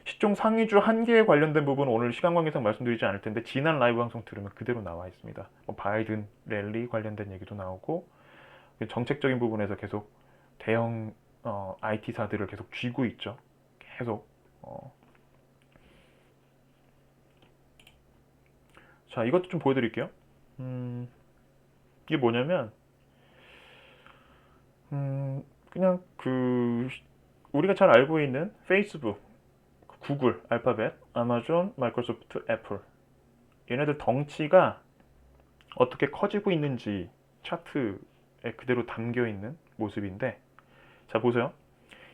시총 상위주 한 개에 관련된 부분은 오늘 시간 관계상 말씀드리지 않을 텐데 지난 라이브 방송 들으면 그대로 나와 있습니다. 바이든 랠리 관련된 얘기도 나오고 정책적인 부분에서 계속 대형 IT사들을 계속 쥐고 있죠. 계속. 자, 이것도 좀 보여드릴게요. 이게 뭐냐면 그냥 우리가 잘 알고 있는 페이스북, 구글, 알파벳, 아마존, 마이크로소프트, 애플 얘네들 덩치가 어떻게 커지고 있는지 차트에 그대로 담겨 있는 모습인데, 자 보세요.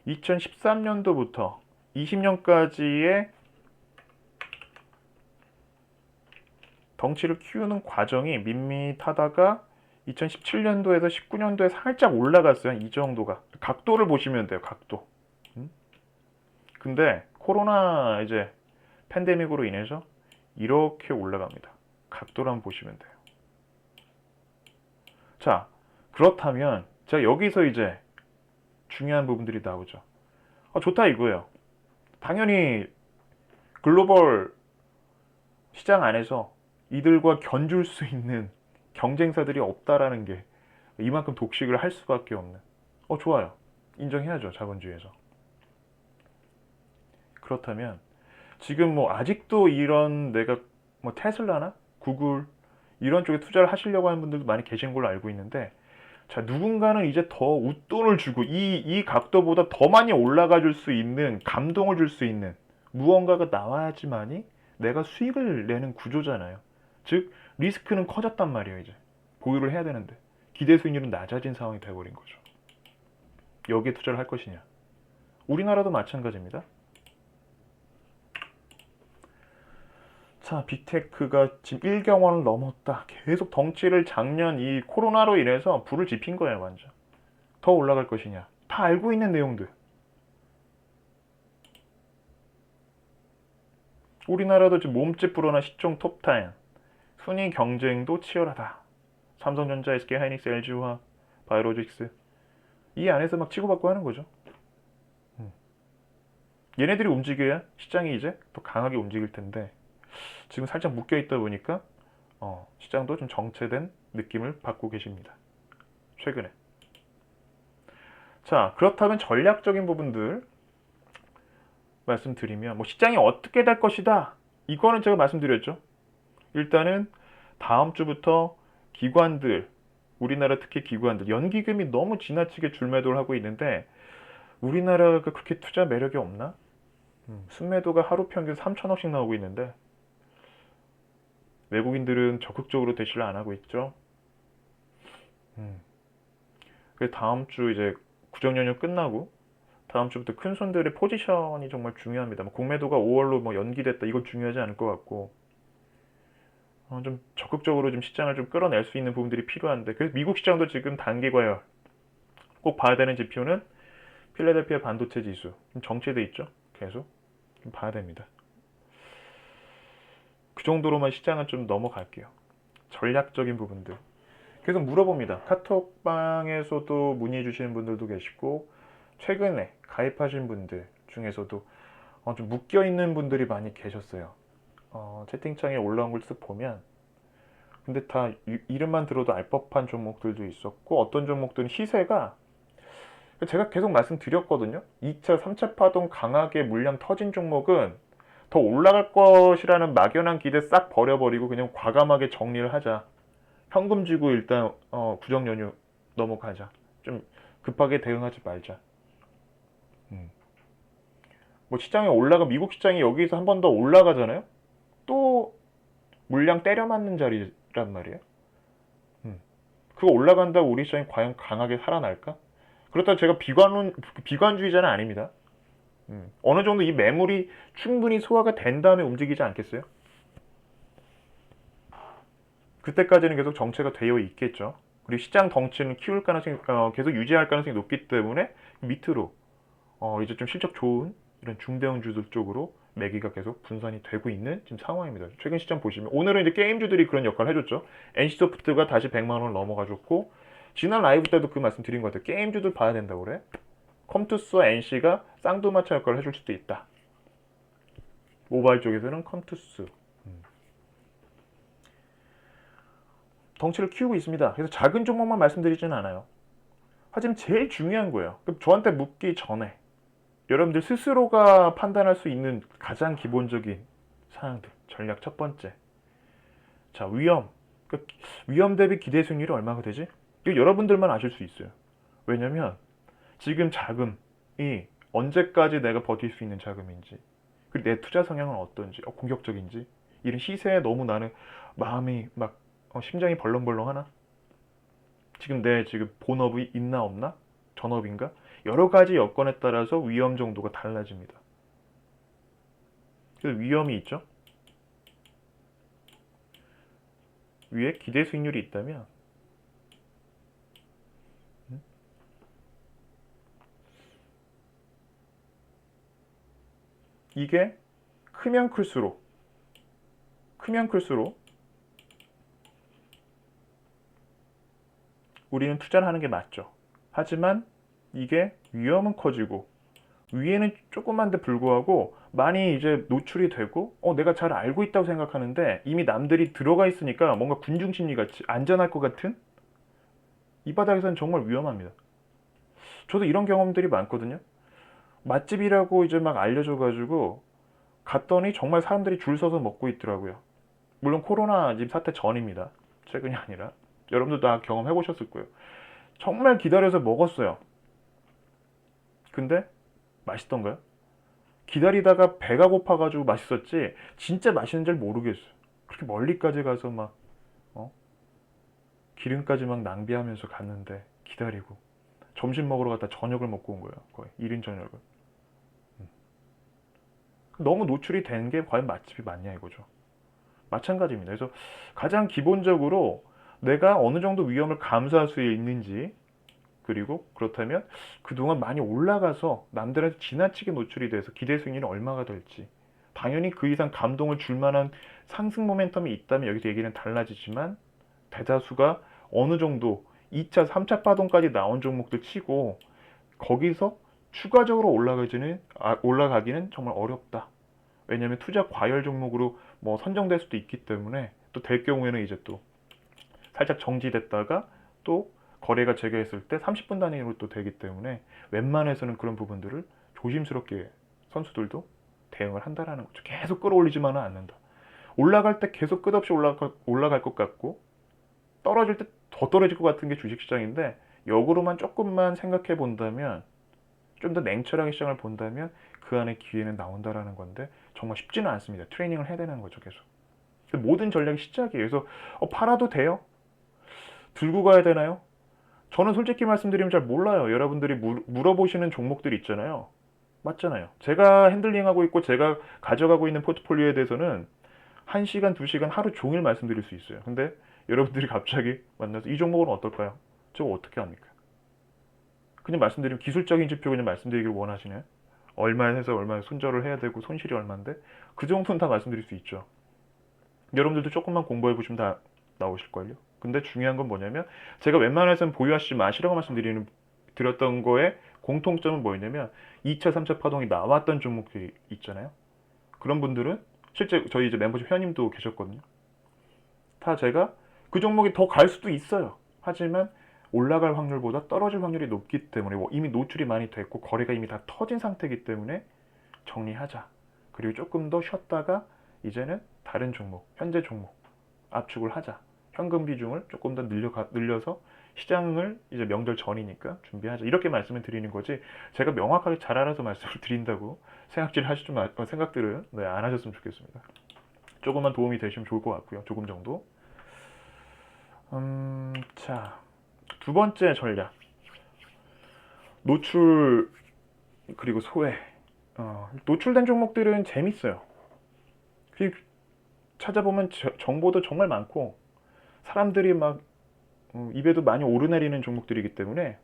2013년도부터 20년까지의 덩치를 키우는 과정이 밋밋하다가 2017년도에서 19년도에 살짝 올라갔어요. 이 정도가. 각도를 보시면 돼요. 각도. 근데 코로나 이제 팬데믹으로 인해서 이렇게 올라갑니다. 각도를 한번 보시면 돼요. 자, 그렇다면 제가 여기서 이제 중요한 부분들이 나오죠. 좋다 이거예요. 당연히 글로벌 시장 안에서 이들과 견줄 수 있는 경쟁사들이 없다라는 게 이만큼 독식을 할 수밖에 없는. 좋아요. 인정해야죠. 자본주의에서. 그렇다면 지금 뭐 아직도 이런 내가 뭐 테슬라나 구글 이런 쪽에 투자를 하시려고 하는 분들도 많이 계신 걸로 알고 있는데, 자 누군가는 이제 더 웃돈을 주고 이 각도보다 더 많이 올라가 줄 수 있는, 감동을 줄 수 있는 무언가가 나와야지만이 내가 수익을 내는 구조잖아요. 즉 리스크는 커졌단 말이에요. 이제 보유를 해야 되는데 기대 수익률은 낮아진 상황이 돼버린 거죠. 여기에 투자를 할 것이냐. 우리나라도 마찬가지입니다. 자, 빅테크가 지금 1경원을 넘었다. 계속 덩치를 작년 이 코로나로 인해서 불을 지핀 거예요. 완전. 더 올라갈 것이냐. 다 알고 있는 내용들. 우리나라도 지금 몸집 불어나 시총 톱10. 순위 경쟁도 치열하다. 삼성전자, SK하이닉스, LG화학, 바이오로직스. 이 안에서 막 치고받고 하는 거죠. 얘네들이 움직여야 시장이 이제 더 강하게 움직일 텐데 지금 살짝 묶여 있다 보니까 시장도 좀 정체된 느낌을 받고 계십니다. 최근에. 자, 그렇다면 전략적인 부분들 말씀드리면 뭐 시장이 어떻게 될 것이다. 이거는 제가 말씀드렸죠. 일단은 다음 주부터 기관들, 우리나라 특히 기관들, 연기금이 너무 지나치게 줄매도를 하고 있는데 우리나라가 그렇게 투자 매력이 없나? 순매도가 하루 평균 3천억씩 나오고 있는데 외국인들은 적극적으로 대시를 안 하고 있죠. 그래서 다음 주 이제 구정 연휴 끝나고 다음 주부터 큰 손들의 포지션이 정말 중요합니다. 공매도가 5월로 뭐 연기됐다 이거 중요하지 않을 것 같고 좀 적극적으로 좀 시장을 좀 끌어낼 수 있는 부분들이 필요한데, 그래서 미국 시장도 지금 단기 과열 꼭 봐야 되는 지표는 필라델피아 반도체 지수 좀 정체돼 있죠. 계속 좀 봐야 됩니다. 그 정도로만 시장은 좀 넘어갈게요. 전략적인 부분들 계속 물어봅니다. 카톡방에서도 문의해 주시는 분들도 계시고 최근에 가입하신 분들 중에서도 좀 묶여있는 분들이 많이 계셨어요. 채팅창에 올라온 걸 쓱 보면 근데 다 이름만 들어도 알 법한 종목들도 있었고 어떤 종목들은 시세가 제가 계속 말씀드렸거든요. 2차, 3차 파동 강하게 물량 터진 종목은 더 올라갈 것이라는 막연한 기대 싹 버려버리고 그냥 과감하게 정리를 하자. 현금 쥐고 일단 구정 연휴 넘어가자. 좀 급하게 대응하지 말자. 뭐 시장에 미국 시장이 여기서 한 번 더 올라가잖아요. 또 물량 때려 맞는 자리란 말이에요. 그거 올라간다고 우리 시장이 과연 강하게 살아날까? 그렇다고 제가 비관주의자는 아닙니다. 어느 정도 이 매물이 충분히 소화가 된 다음에 움직이지 않겠어요? 그때까지는 계속 정체가 되어 있겠죠. 그리고 시장 덩치는 키울 가능성이 계속 유지할 가능성이 높기 때문에 밑으로 이제 좀 실적 좋은 이런 중대형주들 쪽으로 매기가 계속 분산이 되고 있는 지금 상황입니다. 최근 시장 보시면 오늘은 이제 게임주들이 그런 역할을 해줬죠. NC소프트가 다시 100만 원을 넘어가줬고 지난 라이브 때도 그 말씀 드린 것 같아요. 게임주들 봐야 된다고 그래. 컴투스와 NC가 쌍두마차 역할을 해줄 수도 있다. 모바일 쪽에서는 컴투스 덩치를 키우고 있습니다. 그래서 작은 종목만 말씀드리지는 않아요. 하지만 제일 중요한 거예요. 그럼 저한테 묻기 전에 여러분들 스스로가 판단할 수 있는 가장 기본적인 사항들 전략 첫 번째, 자 위험, 위험 대비 기대 수익률이 얼마가 되지? 이거 여러분들만 아실 수 있어요. 왜냐면 지금 자금이 언제까지 내가 버틸 수 있는 자금인지, 그리고 내 투자 성향은 어떤지, 공격적인지, 이런 시세에 너무 나는 마음이 막 심장이 벌렁벌렁하나? 지금 내 지금 본업이 있나 없나? 전업인가? 여러 가지 여건에 따라서 위험 정도가 달라집니다. 그래서 위험이 있죠. 위에 기대 수익률이 있다면 이게 크면 클수록 우리는 투자를 하는 게 맞죠. 하지만 이게 위험은 커지고 위에는 조그만데 불구하고 많이 이제 노출이 되고 내가 잘 알고 있다고 생각하는데 이미 남들이 들어가 있으니까 뭔가 군중심리 같이 안전할 것 같은 이 바닥에서는 정말 위험합니다. 저도 이런 경험들이 많거든요. 맛집이라고 이제 막 알려줘가지고 갔더니 정말 사람들이 줄 서서 먹고 있더라고요. 물론 코로나 지금 사태 전입니다. 최근이 아니라. 여러분도 다 경험해 보셨을 거예요. 정말 기다려서 먹었어요. 근데 맛있던가요? 기다리다가 배가 고파가지고 맛있었지 진짜 맛있는 줄 모르겠어요. 그렇게 멀리까지 가서 막 기름까지 막 낭비하면서 갔는데 기다리고 점심 먹으러 갔다 저녁을 먹고 온 거예요. 거의 1인 저녁을. 너무 노출이 된 게 과연 맛집이 맞냐 이거죠. 마찬가지입니다. 그래서 가장 기본적으로 내가 어느 정도 위험을 감수할 수 있는지, 그리고 그렇다면 그동안 많이 올라가서 남들한테 지나치게 노출이 돼서 기대 수익률이 얼마가 될지, 당연히 그 이상 감동을 줄 만한 상승 모멘텀이 있다면 여기서 얘기는 달라지지만 대다수가 어느 정도 2차, 3차 파동까지 나온 종목들 치고 거기서 추가적으로 올라가기는 정말 어렵다. 왜냐하면 투자 과열 종목으로 뭐 선정될 수도 있기 때문에 또 될 경우에는 이제 또 살짝 정지됐다가 또 거래가 재개했을 때 30분 단위로 또 되기 때문에 웬만해서는 그런 부분들을 조심스럽게 선수들도 대응을 한다라는 거죠. 계속 끌어올리지만은 않는다. 올라갈 때 계속 끝없이 올라갈 것 같고 떨어질 때 더 떨어질 것 같은 게 주식시장인데 역으로만 조금만 생각해 본다면, 좀 더 냉철하게 시장을 본다면 그 안에 기회는 나온다라는 건데 정말 쉽지는 않습니다. 트레이닝을 해야 되는 거죠, 계속. 모든 전략이 시작이에요. 그래서 팔아도 돼요? 들고 가야 되나요? 저는 솔직히 말씀드리면 잘 몰라요. 여러분들이 물어보시는 종목들이 있잖아요. 맞잖아요. 제가 핸들링하고 있고 제가 가져가고 있는 포트폴리오에 대해서는 1시간, 2시간 하루 종일 말씀드릴 수 있어요. 근데 여러분들이 갑자기 만나서 이 종목은 어떨까요? 저거 어떻게 합니까? 그냥 말씀드리면 기술적인 지표 그냥 말씀드리기를 원하시나요? 얼마에 해서 얼마에 손절을 해야 되고 손실이 얼마인데 그 정도는 다 말씀드릴 수 있죠. 여러분들도 조금만 공부해 보시면 다 나오실걸요. 근데 중요한 건 뭐냐면 제가 웬만해서는 보유하시지 마시라고 드렸던 거에 공통점은 뭐였냐면 2차, 3차 파동이 나왔던 종목들이 있잖아요. 그런 분들은 실제 저희 이제 멤버십 회원님도 계셨거든요. 다 제가 그 종목이 더 갈 수도 있어요. 하지만 올라갈 확률보다 떨어질 확률이 높기 때문에 이미 노출이 많이 됐고 거래가 이미 다 터진 상태이기 때문에 정리하자. 그리고 조금 더 쉬었다가 이제는 다른 종목, 현재 종목 압축을 하자. 현금 비중을 조금 더 늘려서 시장을 이제 명절 전이니까 준비하자. 이렇게 말씀을 드리는 거지 제가 명확하게 잘 알아서 말씀을 드린다고 생각들을 안 하셨으면 좋겠습니다. 조금만 도움이 되시면 좋을 것 같고요. 조금 정도. 자, 두 번째 전략. 노출 그리고 소외. 노출된 종목들은 재밌어요. 찾아보면 정보도 정말 많고 사람들이 막 입에도 많이 오르내리는 종목들이기 때문에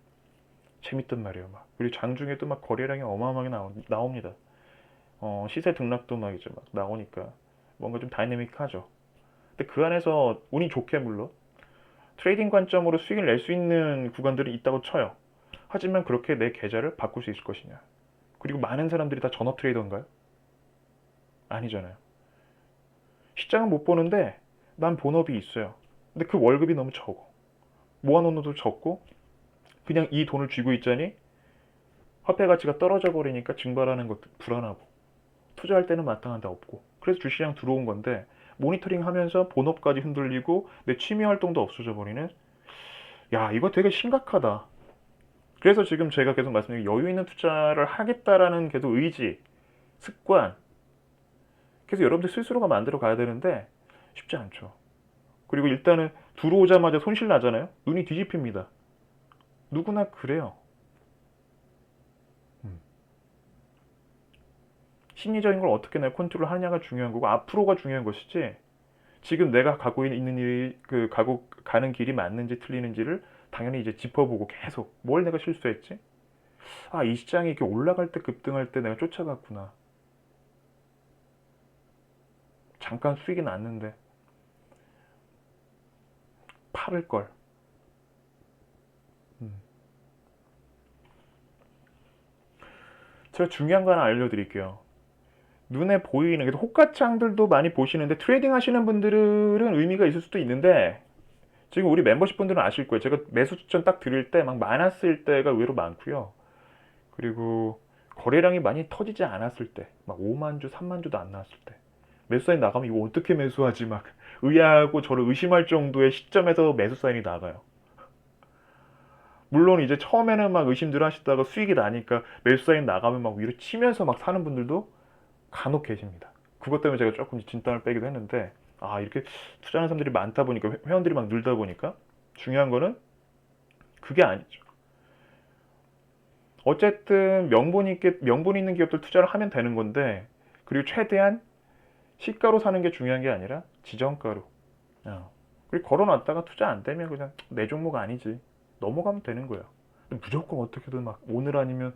재밌단 말이에요. 막. 그리고 장중에도 막 거래량이 어마어마하게 나옵니다. 시세 등락도 막 이제 막 나오니까 뭔가 좀 다이내믹하죠. 근데 그 안에서 운이 좋게 물론 트레이딩 관점으로 수익을 낼 수 있는 구간들이 있다고 쳐요. 하지만 그렇게 내 계좌를 바꿀 수 있을 것이냐? 그리고 많은 사람들이 다 전업 트레이더인가요? 아니잖아요. 시장은 못 보는데 난 본업이 있어요. 근데 그 월급이 너무 적어. 모아놓는 것도 적고 그냥 이 돈을 쥐고 있자니 화폐 가치가 떨어져 버리니까 증발하는 것도 불안하고 투자할 때는 마땅한 데 없고 그래서 주시장 들어온 건데 모니터링 하면서 본업까지 흔들리고 내 취미 활동도 없어져 버리는 야 이거 되게 심각하다. 그래서 지금 제가 계속 말씀드린 여유 있는 투자를 하겠다라는 계속 의지, 습관 그래서 여러분들 스스로가 만들어 가야 되는데 쉽지 않죠. 그리고 일단은 들어오자마자 손실 나잖아요. 눈이 뒤집힙니다. 누구나 그래요. 심리적인 걸 어떻게 내가 컨트롤 하냐가 중요한 거고 앞으로가 중요한 것이지 지금 내가 가고 있는 일이 가는 길이 맞는지 틀리는지를 당연히 이제 짚어보고 계속 뭘 내가 실수했지? 아, 이 시장이 이렇게 올라갈 때 급등할 때 내가 쫓아갔구나. 잠깐 수익이 났는데 팔을 걸. 음. 제가 중요한 거 하나 알려드릴게요. 눈에 보이는 게 호가창들도 많이 보시는데 트레이딩 하시는 분들은 의미가 있을 수도 있는데 지금 우리 멤버십 분들은 아실 거예요. 제가 매수 추천 딱 드릴 때 막 많았을 때가 의외로 많고요. 그리고 거래량이 많이 터지지 않았을 때, 막 5만 주, 3만 주도 안 나왔을 때, 매수 사인 나가면 이거 어떻게 매수하지 막 의아하고 저를 의심할 정도의 시점에서 매수 사인이 나가요. 물론 이제 처음에는 막 의심들 하시다가 수익이 나니까 매수 사인 나가면 막 위로 치면서 막 사는 분들도 간혹 계십니다. 그것 때문에 제가 조금 진단을 빼기도 했는데 아 이렇게 투자하는 사람들이 많다 보니까 회원들이 막 늘다 보니까 중요한 거는 그게 아니죠. 어쨌든 명분 있는 기업들 투자를 하면 되는 건데 그리고 최대한 시가로 사는 게 중요한 게 아니라 지정가로 그리고 걸어놨다가 투자 안 되면 그냥 내 종목 아니지 넘어가면 되는 거예요. 무조건 어떻게든 막 오늘 아니면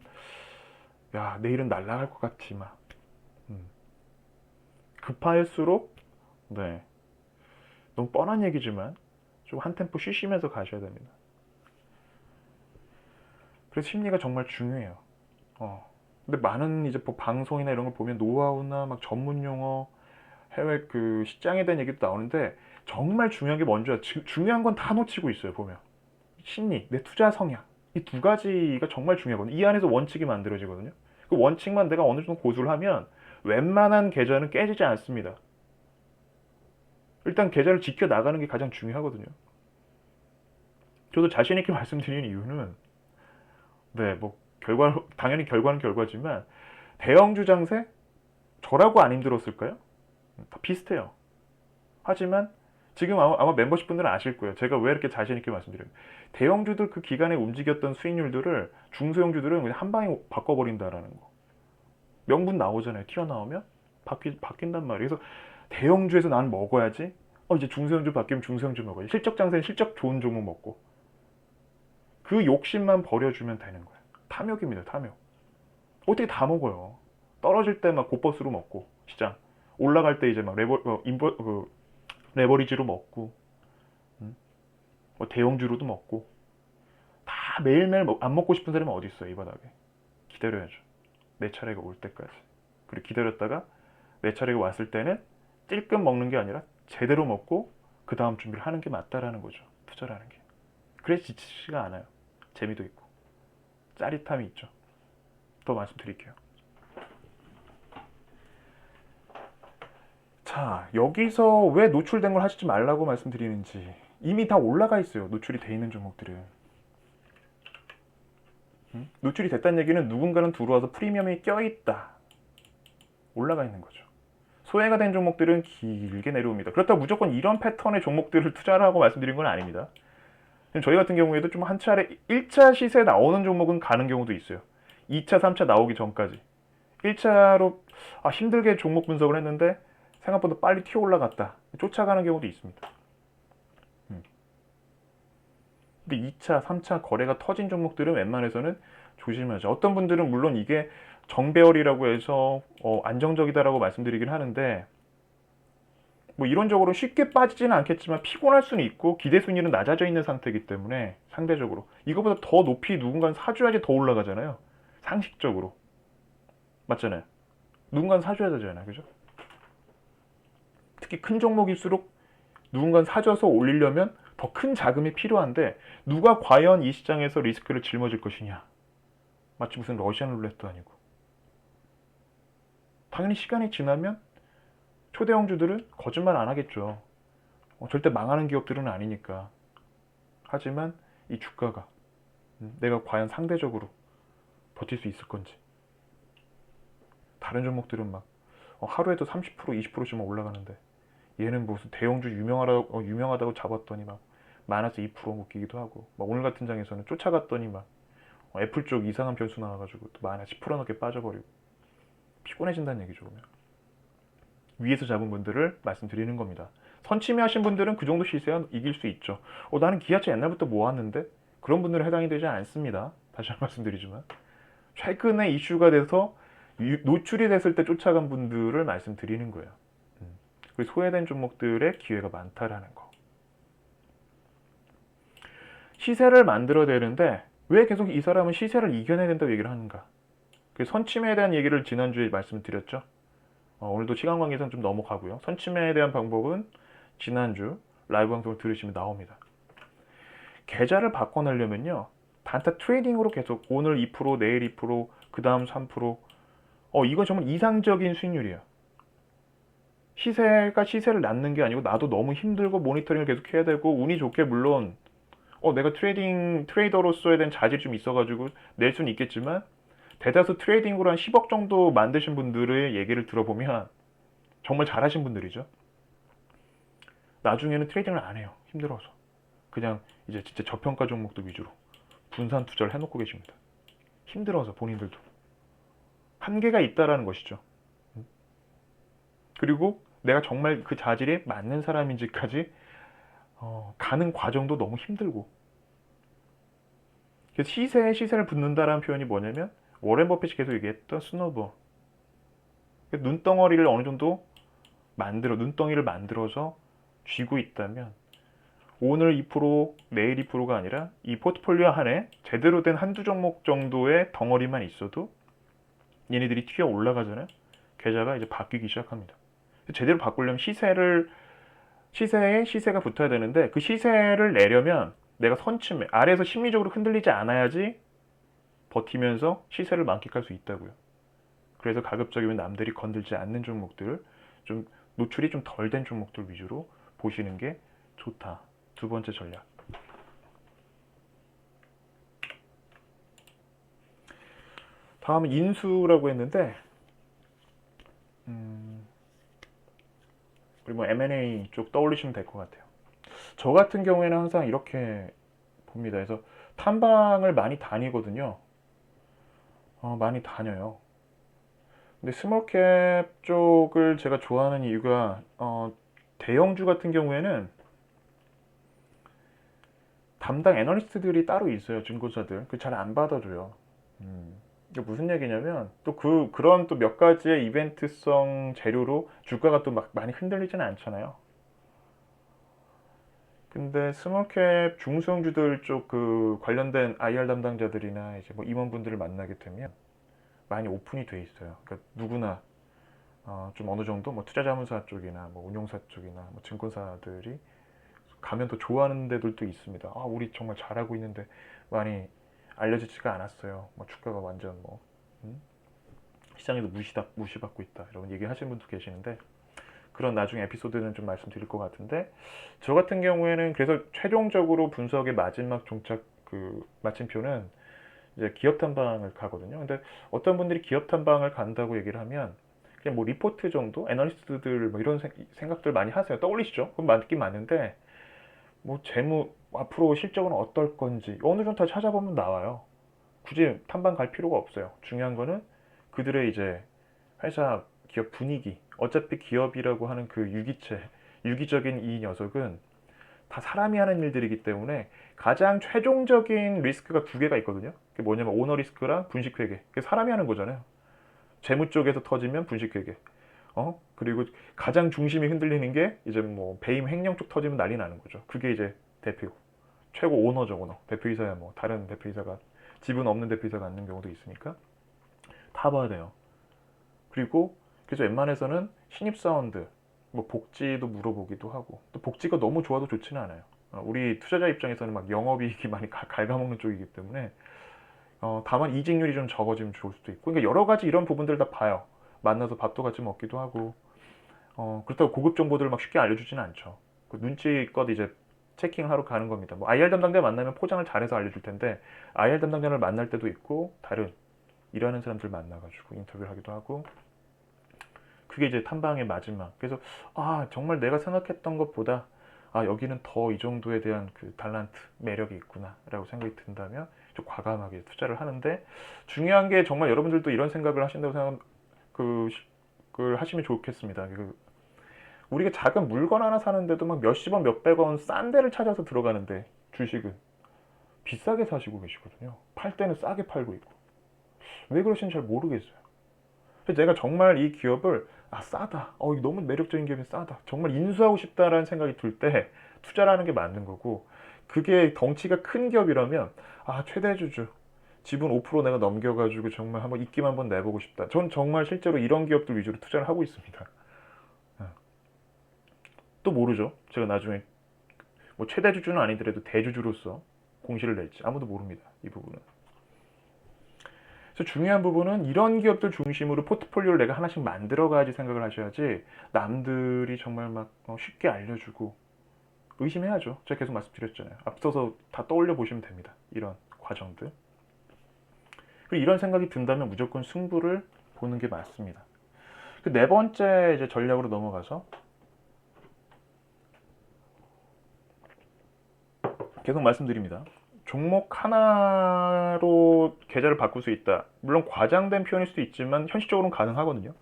야 내일은 날아갈 것 같지 막 음. 급할수록 네 너무 뻔한 얘기지만 좀 한 템포 쉬시면서 가셔야 됩니다. 그래서 심리가 정말 중요해요. 근데 많은 이제 뭐 방송이나 이런 걸 보면 노하우나 막 전문 용어, 해외 그 시장에 대한 얘기도 나오는데 정말 중요한 게 뭔지 중요한 건 다 놓치고 있어요. 보면 심리, 내 투자 성향 이 두 가지가 정말 중요하거든요. 이 안에서 원칙이 만들어지거든요. 그 원칙만 내가 어느 정도 고수를 하면 웬만한 계좌는 깨지지 않습니다. 일단 계좌를 지켜 나가는 게 가장 중요하거든요. 저도 자신 있게 말씀드리는 이유는 네, 뭐 당연히 결과는 결과지만 대형주 장세 저라고 안 힘들었을까요? 다 비슷해요. 하지만 지금 아마 멤버십 분들은 아실 거예요. 제가 왜 이렇게 자신 있게 말씀드려요. 대형주들 그 기간에 움직였던 수익률들을 중소형주들은 그냥 한 방에 바꿔버린다라는 거. 명분 나오잖아요. 튀어나오면 바뀐단 말이에요. 그래서 대형주에서 나는 먹어야지. 이제 중소형주 바뀌면 중소형주 먹어야지. 실적 장세는 실적 좋은 종목 먹고. 그 욕심만 버려주면 되는 거예요. 탐욕입니다. 탐욕. 어떻게 다 먹어요. 떨어질 때 막 고버스로 먹고 시장. 올라갈 때 이제 막 레버리지로 먹고 뭐 대형주로도 먹고 다 매일매일 안 먹고 싶은 사람은 어디 있어요 이 바닥에. 기다려야죠. 내 차례가 올 때까지. 그리고 기다렸다가 내 차례가 왔을 때는 찔끔 먹는 게 아니라 제대로 먹고 그 다음 준비를 하는 게 맞다라는 거죠. 투자라는 게. 그래서 지치지가 않아요. 재미도 있고 짜릿함이 있죠. 더 말씀드릴게요. 자, 여기서 왜 노출된 걸 하시지 말라고 말씀드리는지 이미 다 올라가 있어요. 노출이 돼 있는 종목들은. 노출이 됐다는 얘기는 누군가는 들어와서 프리미엄이 껴있다. 올라가 있는 거죠. 소외가 된 종목들은 길게 내려옵니다. 그렇다고 무조건 이런 패턴의 종목들을 투자하라고 말씀드린 건 아닙니다. 저희 같은 경우에도 좀 한 차례 1차 시세 나오는 종목은 가는 경우도 있어요. 2차, 3차 나오기 전까지. 1차로 힘들게 종목 분석을 했는데 생각보다 빨리 튀어 올라갔다. 쫓아가는 경우도 있습니다. 근데 2차, 3차 거래가 터진 종목들은 웬만해서는 조심하죠. 어떤 분들은 물론 이게 정배열이라고 해서 안정적이다라고 말씀드리긴 하는데 뭐 이론적으로 쉽게 빠지지는 않겠지만 피곤할 수는 있고 기대 순위는 낮아져 있는 상태이기 때문에 상대적으로 이거보다 더 높이 누군가는 사줘야지 더 올라가잖아요. 상식적으로. 맞잖아요. 누군가는 사줘야 되잖아요. 그죠? 특히 큰 종목일수록 누군가는 사줘서 올리려면 더 큰 자금이 필요한데 누가 과연 이 시장에서 리스크를 짊어질 것이냐. 마치 무슨 러시안 룰렛도 아니고. 당연히 시간이 지나면 초대형주들은 거짓말 안 하겠죠. 절대 망하는 기업들은 아니니까. 하지만 이 주가가 내가 과연 상대적으로 버틸 수 있을 건지. 다른 종목들은 막 하루에도 30% 20%씩 올라가는데 얘는 무슨 대형주 유명하다고 잡았더니 막 마이너스 2% 묶이기도 하고 막 오늘 같은 장에서는 쫓아갔더니 막 애플 쪽 이상한 변수 나와가지고 또 마이너스 10% 넘게 빠져버리고 피곤해진다는 얘기죠. 그러면. 위에서 잡은 분들을 말씀드리는 겁니다. 선침해 하신 분들은 그 정도 시세야 이길 수 있죠. 나는 기아차 옛날부터 모았는데 그런 분들은 해당이 되지 않습니다. 다시 한번 말씀드리지만 최근에 이슈가 돼서 노출이 됐을 때 쫓아간 분들을 말씀드리는 거예요. 그리고 소외된 종목들의 기회가 많다라는 거. 시세를 만들어내는데 왜 계속 이 사람은 시세를 이겨내야 된다고 얘기를 하는가? 그 선침해에 대한 얘기를 지난주에 말씀드렸죠. 오늘도 시간 관계상 좀 넘어가고요. 선침해에 대한 방법은 지난주 라이브 방송을 들으시면 나옵니다. 계좌를 바꿔내려면요. 단타 트레이딩으로 계속 오늘 2%, 내일 2%, 그 다음 3%. 이건 정말 이상적인 수익률이에요. 시세가 시세를 낳는 게 아니고 나도 너무 힘들고 모니터링을 계속 해야 되고 운이 좋게 물론 내가 트레이더로서에 대한 자질이 좀 있어가지고 낼 수는 있겠지만 대다수 트레이딩으로 한 10억 정도 만드신 분들의 얘기를 들어보면 정말 잘하신 분들이죠. 나중에는 트레이딩을 안 해요. 힘들어서. 그냥 이제 진짜 저평가 종목들 위주로 분산 투자를 해놓고 계십니다. 힘들어서 본인들도. 한계가 있다라는 것이죠. 그리고 내가 정말 그 자질에 맞는 사람인지까지 가는 과정도 너무 힘들고. 그래서 시세에 시세를 붙는다라는 표현이 뭐냐면 워렌 버핏이 계속 얘기했던 스노볼. 눈덩어리를 어느 정도 눈덩이를 만들어서 쥐고 있다면 오늘 2%, 내일 2%가 아니라 이 포트폴리오 안에 제대로 된 한두 종목 정도의 덩어리만 있어도 얘네들이 튀어 올라가잖아요. 계좌가 이제 바뀌기 시작합니다. 제대로 바꾸려면 시세에 시세가 붙어야 되는데 그 시세를 내려면 내가 선침해 아래에서 심리적으로 흔들리지 않아야지 버티면서 시세를 만끽할 수 있다고요. 그래서 가급적이면 남들이 건들지 않는 종목들, 좀 노출이 좀 덜 된 종목들 위주로 보시는 게 좋다. 두 번째 전략. 다음은 인수라고 했는데 우리 뭐 M&A 쪽 떠올리시면 될 것 같아요. 저 같은 경우에는 항상 이렇게 봅니다. 그래서 탐방을 많이 다니거든요. 많이 다녀요. 근데 스몰캡 쪽을 제가 좋아하는 이유가 대형주 같은 경우에는 담당 애널리스트들이 따로 있어요. 증권사들. 그 잘 안 받아줘요. 이게 무슨 얘기냐면 또 그런 또 몇 가지의 이벤트성 재료로 주가가 또 막 많이 흔들리지는 않잖아요. 근데 스몰캡 중소형주들 쪽 그 관련된 IR 담당자들이나 이제 뭐 임원분들을 만나게 되면 많이 오픈이 돼 있어요. 그러니까 누구나 좀 어느 정도 뭐 투자자문사 쪽이나 뭐 운용사 쪽이나 뭐 증권사들이 가면 더 좋아하는 데들도 있습니다. 우리 정말 잘하고 있는데 많이 알려지지가 않았어요. 뭐 주가가 완전 뭐 시장에도 무시받고 있다 이런 얘기 하시는 분도 계시는데 그런 나중에 에피소드는 좀 말씀드릴 것 같은데 저 같은 경우에는 그래서 최종적으로 분석의 마지막 종착 그 마침표는 이제 기업 탐방을 가거든요. 근데 어떤 분들이 기업 탐방을 간다고 얘기를 하면 그냥 뭐 리포트 정도 애널리스트들 뭐 이런 생각들 많이 하세요. 떠올리시죠? 그건 맞긴 맞는데 뭐 재무 앞으로 실적은 어떨 건지 어느 정도 다 찾아보면 나와요. 굳이 탐방 갈 필요가 없어요. 중요한 거는 그들의 이제 회사 기업 분위기. 어차피 기업이라고 하는 그 유기체, 유기적인 이 녀석은 다 사람이 하는 일들이기 때문에 가장 최종적인 리스크가 두 개가 있거든요. 그게 뭐냐면 오너 리스크랑 분식회계. 그게 사람이 하는 거잖아요. 재무 쪽에서 터지면 분식회계. 그리고 가장 중심이 흔들리는 게 이제 뭐 배임 횡령 쪽 터지면 난리 나는 거죠. 그게 이제 대표. 최고 오너죠, 오너. 대표이사야 뭐 다른 대표이사가 지분 없는 대표이사가 앉는 경우도 있으니까 다 봐야 돼요. 그리고 그래서 웬만해서는 신입사원들 뭐 복지도 물어보기도 하고 또 복지가 너무 좋아도 좋지는 않아요. 우리 투자자 입장에서는 막 영업이익이 많이 갉아먹는 쪽이기 때문에 다만 이직률이 좀 적어지면 좋을 수도 있고 그러니까 여러 가지 이런 부분들 다 봐요. 만나서 밥도 같이 먹기도 하고 그렇다고 고급 정보들을 막 쉽게 알려주지는 않죠. 그 눈치껏 이제 체킹을 하러 가는 겁니다. 뭐 IR 담당자 만나면 포장을 잘해서 알려줄 텐데 IR 담당자를 만날 때도 있고 다른 일하는 사람들 만나가지고 인터뷰를 하기도 하고 그게 이제 탐방의 마지막. 그래서 정말 내가 생각했던 것보다 여기는 더 이 정도에 대한 그 달란트 매력이 있구나라고 생각이 든다면 좀 과감하게 투자를 하는데 중요한 게 정말 여러분들도 이런 생각을 하신다고 그걸 하시면 좋겠습니다. 우리가 작은 물건 하나 사는데도 막 몇십 원, 몇백 원 싼 데를 찾아서 들어가는데 주식은 비싸게 사시고 계시거든요. 팔 때는 싸게 팔고 있고. 왜 그러시는지 잘 모르겠어요. 그래서 내가 정말 이 기업을 싸다. 이거 너무 매력적인 기업이 싸다. 정말 인수하고 싶다라는 생각이 들 때 투자를 게 맞는 거고 그게 덩치가 큰 기업이라면 최대주주 지분 5% 내가 넘겨가지고 정말 한번 입김 한번 내보고 싶다. 전 정말 실제로 이런 기업들 위주로 투자를 하고 있습니다. 또 모르죠. 제가 나중에 뭐 최대주주는 아니더라도 대주주로서 공시를 낼지 아무도 모릅니다. 이 부분은. 그래서 중요한 부분은 이런 기업들 중심으로 포트폴리오를 내가 하나씩 만들어가야지 생각을 하셔야지 남들이 정말 막 쉽게 알려주고 의심해야죠. 제가 계속 말씀드렸잖아요. 앞서서 다 떠올려 보시면 됩니다. 이런 과정들. 그리고 이런 생각이 든다면 무조건 승부를 보는 게 맞습니다. 그 네 번째 이제 전략으로 넘어가서 계속 말씀드립니다. 종목 하나로 계좌를 바꿀 수 있다. 물론 과장된 표현일 수도 있지만 현실적으로는 가능하거든요.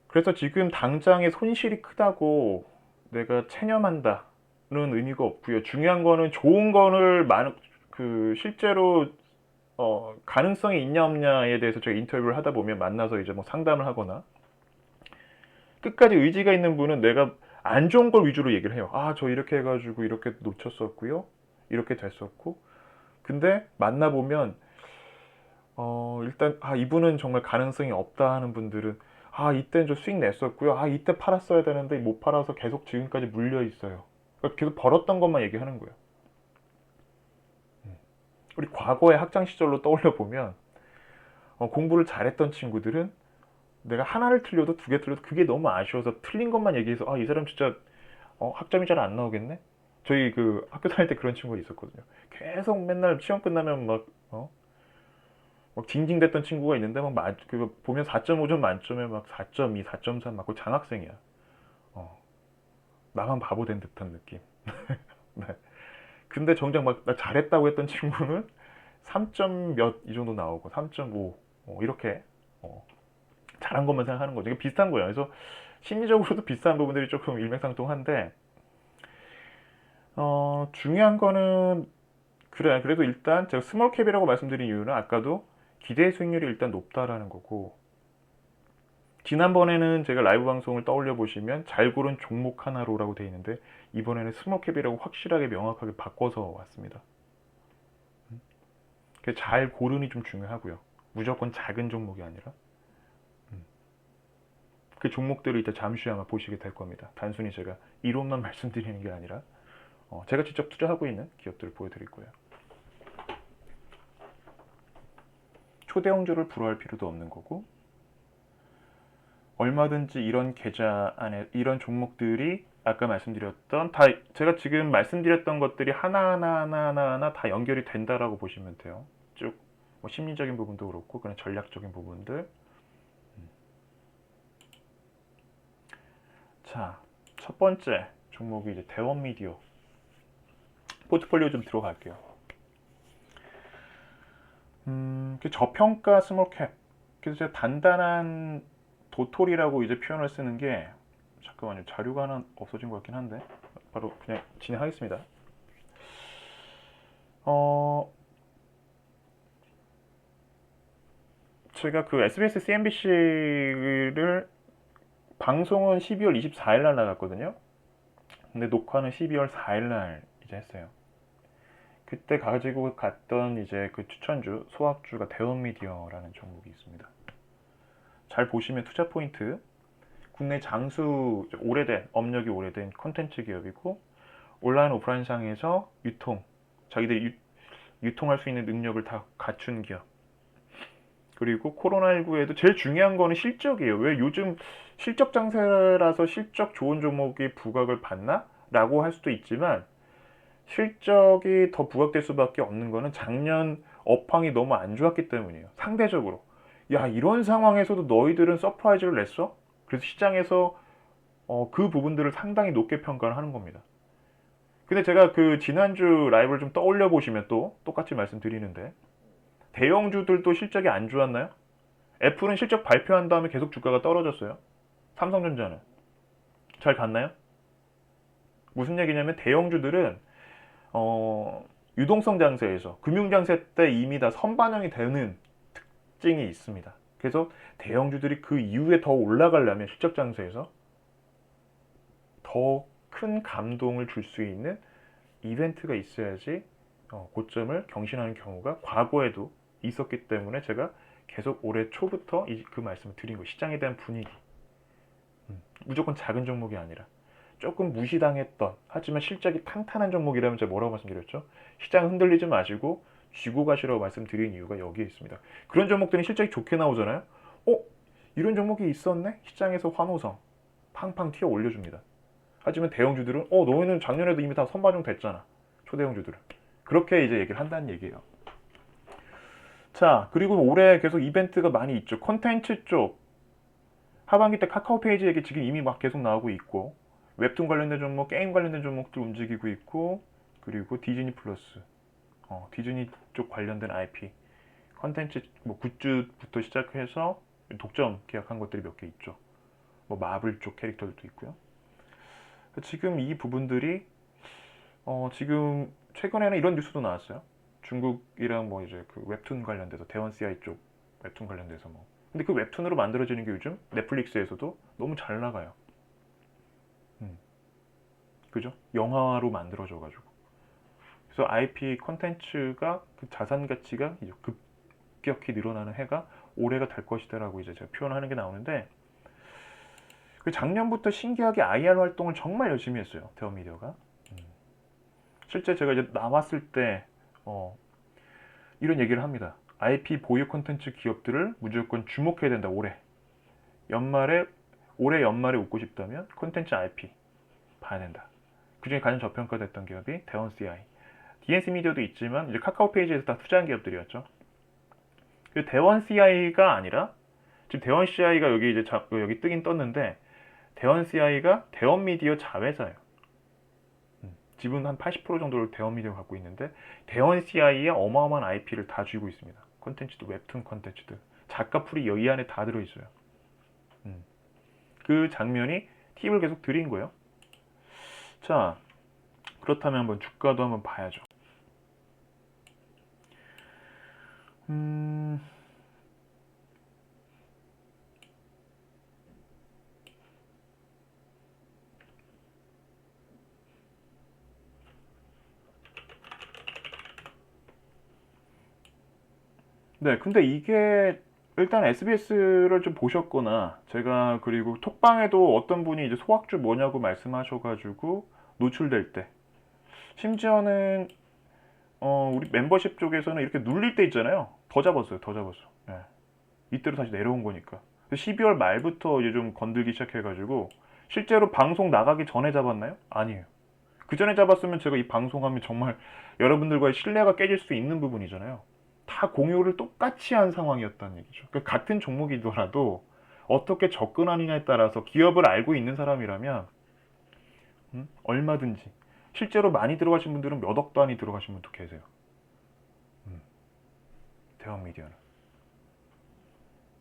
그래서 지금 당장의 손실이 크다고 내가 체념한다는 의미가 없고요. 중요한 거는 좋은 거를 실제로 가능성이 있냐 없냐에 대해서 제가 인터뷰를 하다 보면 만나서 이제 뭐 상담을 하거나 끝까지 의지가 있는 분은 내가 안 좋은 걸 위주로 얘기를 해요. 저 이렇게 해가지고 이렇게 놓쳤었고요. 이렇게 됐었고. 근데 만나보면, 일단, 이분은 정말 가능성이 없다 하는 분들은, 이때는 저 수익 냈었고요. 이때 팔았어야 되는데 못 팔아서 계속 지금까지 물려 있어요. 그러니까 계속 벌었던 것만 얘기하는 거예요. 우리 과거의 학창 시절로 떠올려 보면, 공부를 잘했던 친구들은 내가 하나를 틀려도 두 개 틀려도 그게 너무 아쉬워서 틀린 것만 얘기해서 이 사람 진짜 학점이 잘 안 나오겠네? 저희 그 학교 다닐 때 그런 친구가 있었거든요. 계속 맨날 시험 끝나면 막 징징댔던 친구가 있는데 그거 보면 4.5점 만점에 막 4.2, 4.3 맞고 장학생이야. 나만 바보 된 듯한 느낌. 네. 근데 정작 막 나 잘했다고 했던 친구는 3점 몇 이 정도 나오고 3.5 이렇게 잘한 것만 생각하는 거죠. 이게 비슷한 거예요. 그래서 심리적으로도 비슷한 부분들이 조금 일맥상통한데 중요한 거는 그래도 일단 제가 스몰캡이라고 말씀드린 이유는 아까도 기대 수익률이 일단 높다라는 거고 지난번에는 제가 라이브 방송을 떠올려 보시면 잘 고른 종목 하나로라고 되어 있는데 이번에는 스몰캡이라고 확실하게 명확하게 바꿔서 왔습니다. 잘 고르니 좀 중요하고요. 무조건 작은 종목이 아니라 그 종목들을 이제 잠시 아마 보시게 될 겁니다. 단순히 제가 이론만 말씀드리는 게 아니라 제가 직접 투자하고 있는 기업들을 보여드릴 거예요. 초대형주를 불허할 필요도 없는 거고 얼마든지 이런 계좌 안에 이런 종목들이 아까 말씀드렸던 제가 지금 말씀드렸던 것들이 하나하나 다 연결이 된다라고 보시면 돼요. 쭉 뭐 심리적인 부분도 그렇고 그런 전략적인 부분들. 자, 첫 번째 종목이 이제 대원 미디어 포트폴리오 좀 들어갈게요. 저평가 스몰캡. 그래서 제가 단단한 도토리라고 이제 표현을 쓰는 게 잠깐만요. 자료가 하나 없어진 것 같긴 한데 바로 그냥 진행하겠습니다. 어, 제가 그 SBS CNBC를 방송은 12월 24일 날 나갔거든요. 근데 녹화는 12월 4일 날 이제 했어요. 그때 가지고 갔던 이제 그 추천주, 소학주가 대원미디어라는 종목이 있습니다. 잘 보시면 투자 포인트, 국내 장수 오래된, 업력이 오래된 콘텐츠 기업이고 온라인 오프라인 상에서 자기들이 유통할 수 있는 능력을 다 갖춘 기업. 그리고 코로나19에도 제일 중요한 거는 실적이에요. 왜 요즘 실적 장세라서 실적 좋은 종목이 부각을 받나? 라고 할 수도 있지만 실적이 더 부각될 수밖에 없는 거는 작년 업황이 너무 안 좋았기 때문이에요. 상대적으로. 야, 이런 상황에서도 너희들은 서프라이즈를 냈어? 그래서 시장에서 그 부분들을 상당히 높게 평가를 하는 겁니다. 근데 제가 그 지난주 라이브를 좀 떠올려 보시면 또 똑같이 말씀드리는데 대형주들도 실적이 안 좋았나요? 애플은 실적 발표한 다음에 계속 주가가 떨어졌어요. 삼성전자는 잘 갔나요? 무슨 얘기냐면 대형주들은 유동성 장세에서 금융 장세 때 이미 다 선반영이 되는 특징이 있습니다. 그래서 대형주들이 그 이후에 더 올라가려면 실적 장세에서 더 큰 감동을 줄 수 있는 이벤트가 있어야지 고점을 경신하는 경우가 과거에도 있었기 때문에 제가 계속 올해 초부터 그 말씀을 드린 거 시장에 대한 분위기 무조건 작은 종목이 아니라 조금 무시당했던 하지만 실적이 탄탄한 종목이라면 제가 뭐라고 말씀드렸죠? 시장 흔들리지 마시고 쥐고 가시라고 말씀드린 이유가 여기에 있습니다. 그런 종목들이 실적이 좋게 나오잖아요. 어? 이런 종목이 있었네? 시장에서 환호성 팡팡 튀어 올려줍니다. 하지만 대형주들은 너희는 작년에도 이미 다 선반영 됐잖아. 초대형주들은. 그렇게 이제 얘기를 한다는 얘기예요. 자, 그리고 올해 계속 이벤트가 많이 있죠. 콘텐츠 쪽 하반기 때 카카오 페이지 얘기 지금 이미 막 계속 나오고 있고 웹툰 관련된 종목, 게임 관련된 종목들 움직이고 있고 그리고 디즈니 플러스, 디즈니 쪽 관련된 IP 컨텐츠 뭐 굿즈부터 시작해서 독점 계약한 것들이 몇 개 있죠. 뭐 마블 쪽 캐릭터들도 있고요. 지금 이 부분들이 지금 최근에는 이런 뉴스도 나왔어요. 중국이랑 뭐 이제 그 웹툰 관련돼서 대원 CI 쪽 웹툰 관련돼서 뭐 근데 그 웹툰으로 만들어지는 게 요즘 넷플릭스에서도 너무 잘 나가요. 그죠? 영화로 만들어져가지고. 그래서 IP 콘텐츠가 그 자산 가치가 이제 급격히 늘어나는 해가 올해가 될 것이다라고 이제 제가 표현하는 게 나오는데 그 작년부터 신기하게 IR 활동을 정말 열심히 했어요. 대원미디어가. 실제 제가 이제 나왔을 때 이런 얘기를 합니다. IP 보유 콘텐츠 기업들을 무조건 주목해야 된다. 올해 연말에 웃고 싶다면 콘텐츠 IP 봐야 된다. 그중에 가장 저평가됐던 기업이 대원 CI. DNC 미디어도 있지만 이제 카카오 페이지에서 다 투자한 기업들이었죠. 그 대원 CI가 아니라 지금 대원 CI가 여기 이제 여기 뜨긴 떴는데 대원 CI가 대원 미디어 자회사예요. 지분 한 80% 정도를 대원 미디어가 갖고 있는데 대원 CI에 어마어마한 IP를 다 쥐고 있습니다. 콘텐츠도 웹툰 콘텐츠들 작가풀이 여기 안에 다 들어있어요. 그 장면이 팁을 계속 드린 거예요. 자, 그렇다면 한번 주가도 한번 봐야죠. 네, 근데 이게 일단 SBS를 좀 보셨거나 제가 그리고 톡방에도 어떤 분이 이제 소학주 뭐냐고 말씀하셔가지고 노출될 때 심지어는 우리 멤버십 쪽에서는 이렇게 눌릴 때 있잖아요. 더 잡았어요, 더 잡았어. 예. 이때로 다시 내려온 거니까. 12월 말부터 이제 좀 건들기 시작해가지고 실제로 방송 나가기 전에 잡았나요? 아니에요. 그 전에 잡았으면 제가 이 방송하면 정말 여러분들과의 신뢰가 깨질 수 있는 부분이잖아요. 다 공유를 똑같이 한 상황이었다는 얘기죠. 그러니까 같은 종목이더라도 어떻게 접근하느냐에 따라서 기업을 알고 있는 사람이라면 얼마든지 실제로 많이 들어가신 분들은 몇 억 단위 들어가신 분도 계세요. 대형 미디어는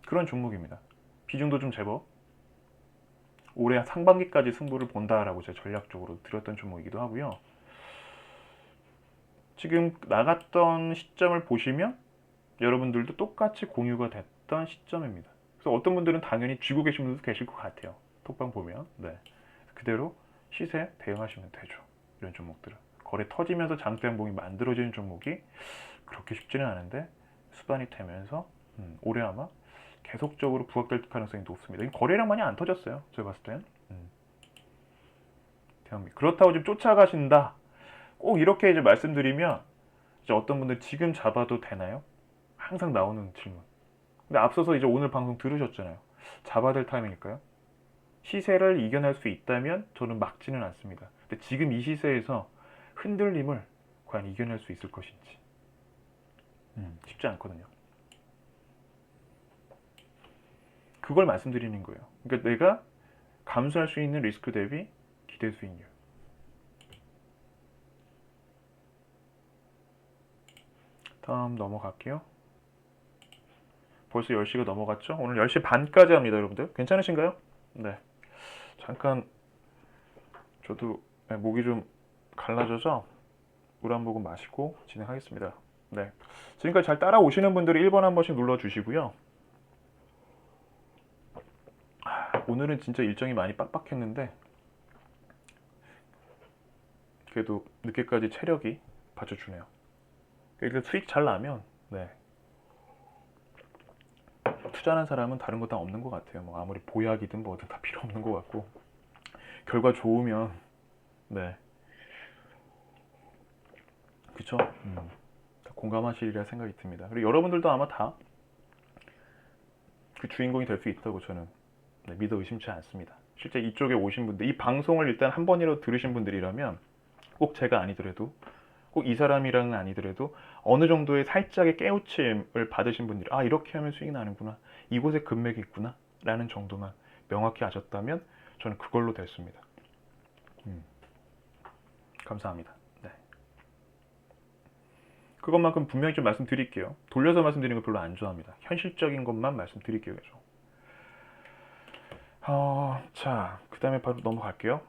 그런 종목입니다. 비중도 좀 제법 올해 상반기까지 승부를 본다라고 제가 전략적으로 드렸던 종목이기도 하고요. 지금 나갔던 시점을 보시면 여러분들도 똑같이 공유가 됐던 시점입니다. 그래서 어떤 분들은 당연히 쥐고 계신 분들도 계실 것 같아요. 톡방 보면. 네. 그대로 시세 대응하시면 되죠. 이런 종목들은. 거래 터지면서 장대 양봉이 만들어지는 종목이 그렇게 쉽지는 않은데 수반이 되면서 올해 아마 계속적으로 부각될 가능성이 높습니다. 거래량 많이 안 터졌어요. 제가 봤을 땐. 그렇다고 지금 쫓아가신다. 꼭 이렇게 이제 말씀드리면 이제 어떤 분들 지금 잡아도 되나요? 항상 나오는 질문. 근데 앞서서 이제 오늘 방송 들으셨잖아요. 잡아야 될 타이밍일까요? 시세를 이겨낼 수 있다면 저는 막지는 않습니다. 근데 지금 이 시세에서 흔들림을 과연 이겨낼 수 있을 것인지 쉽지 않거든요. 그걸 말씀드리는 거예요. 그러니까 내가 감수할 수 있는 리스크 대비 기대 수익률. 다음 넘어갈게요. 벌써 10시가 넘어갔죠? 오늘 10시 반까지 합니다, 여러분들. 괜찮으신가요? 네. 잠깐 저도 목이 좀 갈라져서 물 한 모금 마시고 진행하겠습니다. 네. 지금까지 잘 따라오시는 분들이 1번 한 번씩 눌러주시고요. 오늘은 진짜 일정이 많이 빡빡했는데 그래도 늦게까지 체력이 받쳐주네요. 일단 수익 잘 나면 네. 투자하는 사람은 다른 거 다 없는 것 같아요. 뭐 아무리 보약이든 뭐든 다 필요 없는 것 같고 결과 좋으면 네. 그쵸? 공감하시리라 생각이 듭니다. 그리고 여러분들도 아마 다 그 주인공이 될 수 있다고 저는 네, 믿어 의심치 않습니다. 실제 이쪽에 오신 분들, 이 방송을 일단 한 번이라도 들으신 분들이라면 꼭 제가 아니더라도 꼭 이 사람이랑은 아니더라도 어느 정도의 살짝의 깨우침을 받으신 분들이 아 이렇게 하면 수익이 나는구나, 이곳에 금맥이 있구나 라는 정도만 명확히 아셨다면 저는 그걸로 됐습니다. 감사합니다. 네. 그것만큼 분명히 좀 말씀드릴게요. 돌려서 말씀드리는 거 별로 안 좋아합니다. 현실적인 것만 말씀드릴게요. 자, 그 다음에 바로 넘어갈게요.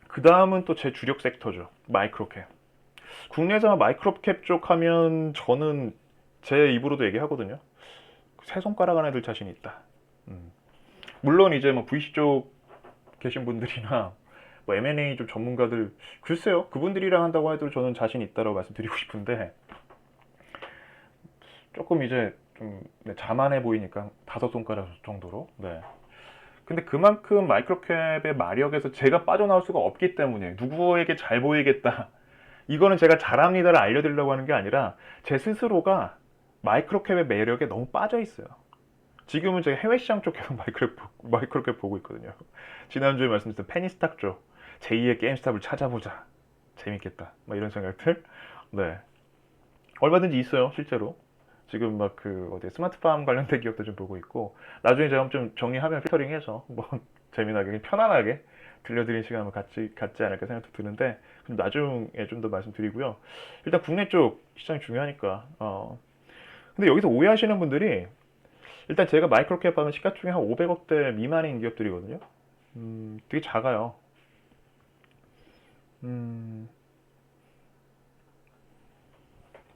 그 다음은 또 제 주력 섹터죠. 마이크로캡. 국내에서 마이크로캡 쪽 하면 저는 제 입으로도 얘기하거든요. 세 손가락 안에 들 자신이 있다. 물론 이제 뭐 VC 쪽 계신 분들이나 뭐 M&A 좀 전문가들 글쎄요. 그분들이랑 한다고 해도 저는 자신 있다라고 말씀드리고 싶은데 조금 이제 좀 자만해 보이니까 다섯 손가락 정도로. 네. 근데 그만큼 마이크로캡의 마력에서 제가 빠져나올 수가 없기 때문에 누구에게 잘 보이겠다. 이거는 제가 잘합니다를 알려드리려고 하는 게 아니라 제 스스로가 마이크로캡의 매력에 너무 빠져 있어요. 지금은 제가 해외 시장 쪽 계속 마이크로캡 보고 있거든요. 지난주에 말씀드렸던 페니스탁 쪽 제2의 게임스탑을 찾아보자. 재밌겠다. 막 이런 생각들. 네. 얼마든지 있어요, 실제로. 지금 막 어디 스마트팜 관련된 기업도 좀 보고 있고, 나중에 제가 좀 정리하면 필터링해서 뭐 재미나게 편안하게 들려드리는 시간을 갖지 않을까 생각도 드는데, 그럼 나중에 좀 더 말씀드리고요. 일단 국내 쪽 시장이 중요하니까. 근데 여기서 오해하시는 분들이 일단 제가 마이크로캡 하면 시가총액 한 500억대 미만인 기업들이거든요. 되게 작아요.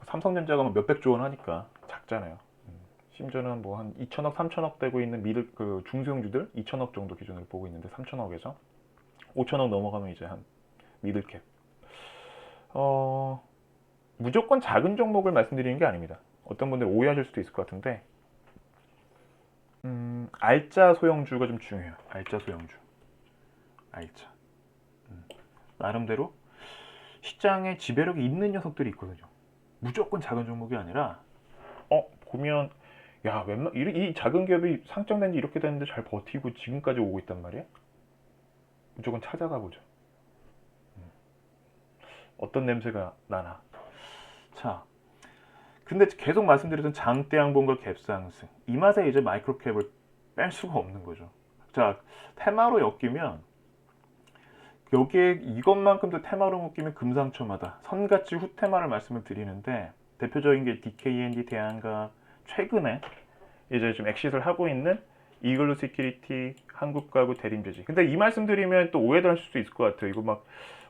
삼성전자가 뭐 몇백조 원 하니까 작잖아요. 심지어는 뭐 한 2천억, 3천억 되고 있는 중소형주들 2천억 정도 기준으로 보고 있는데 3천억에서 5천억 넘어가면 이제 한 미들캡. 무조건 작은 종목을 말씀드리는 게 아닙니다. 어떤 분들 오해하실 수도 있을 것 같은데 알짜 소형주가 좀 중요해요. 알짜 소형주. 알짜. 나름대로 시장에 지배력이 있는 녀석들이 있거든요. 무조건 작은 종목이 아니라 보면 야 이 작은 기업이 상장된 지 이렇게 됐는데 잘 버티고 지금까지 오고 있단 말이야. 무조건 찾아가 보죠. 어떤 냄새가 나나. 자, 근데 계속 말씀드렸던 장대 양봉과 갭상승, 이 맛에 이제 마이크로캡을 뺄 수가 없는 거죠. 자, 테마로 엮이면 여기에 이것만큼도 테마로 묶이면 금상첨화다. 선같이 후테마를 말씀을 드리는데 대표적인 게 DKND 대한가 최근에 이제 좀 엑시트를 하고 있는 이글루 시큐리티, 한국가구, 대림제지. 근데 이 말씀 드리면 또 오해들 하실 수도 있을 것 같아요. 이거 막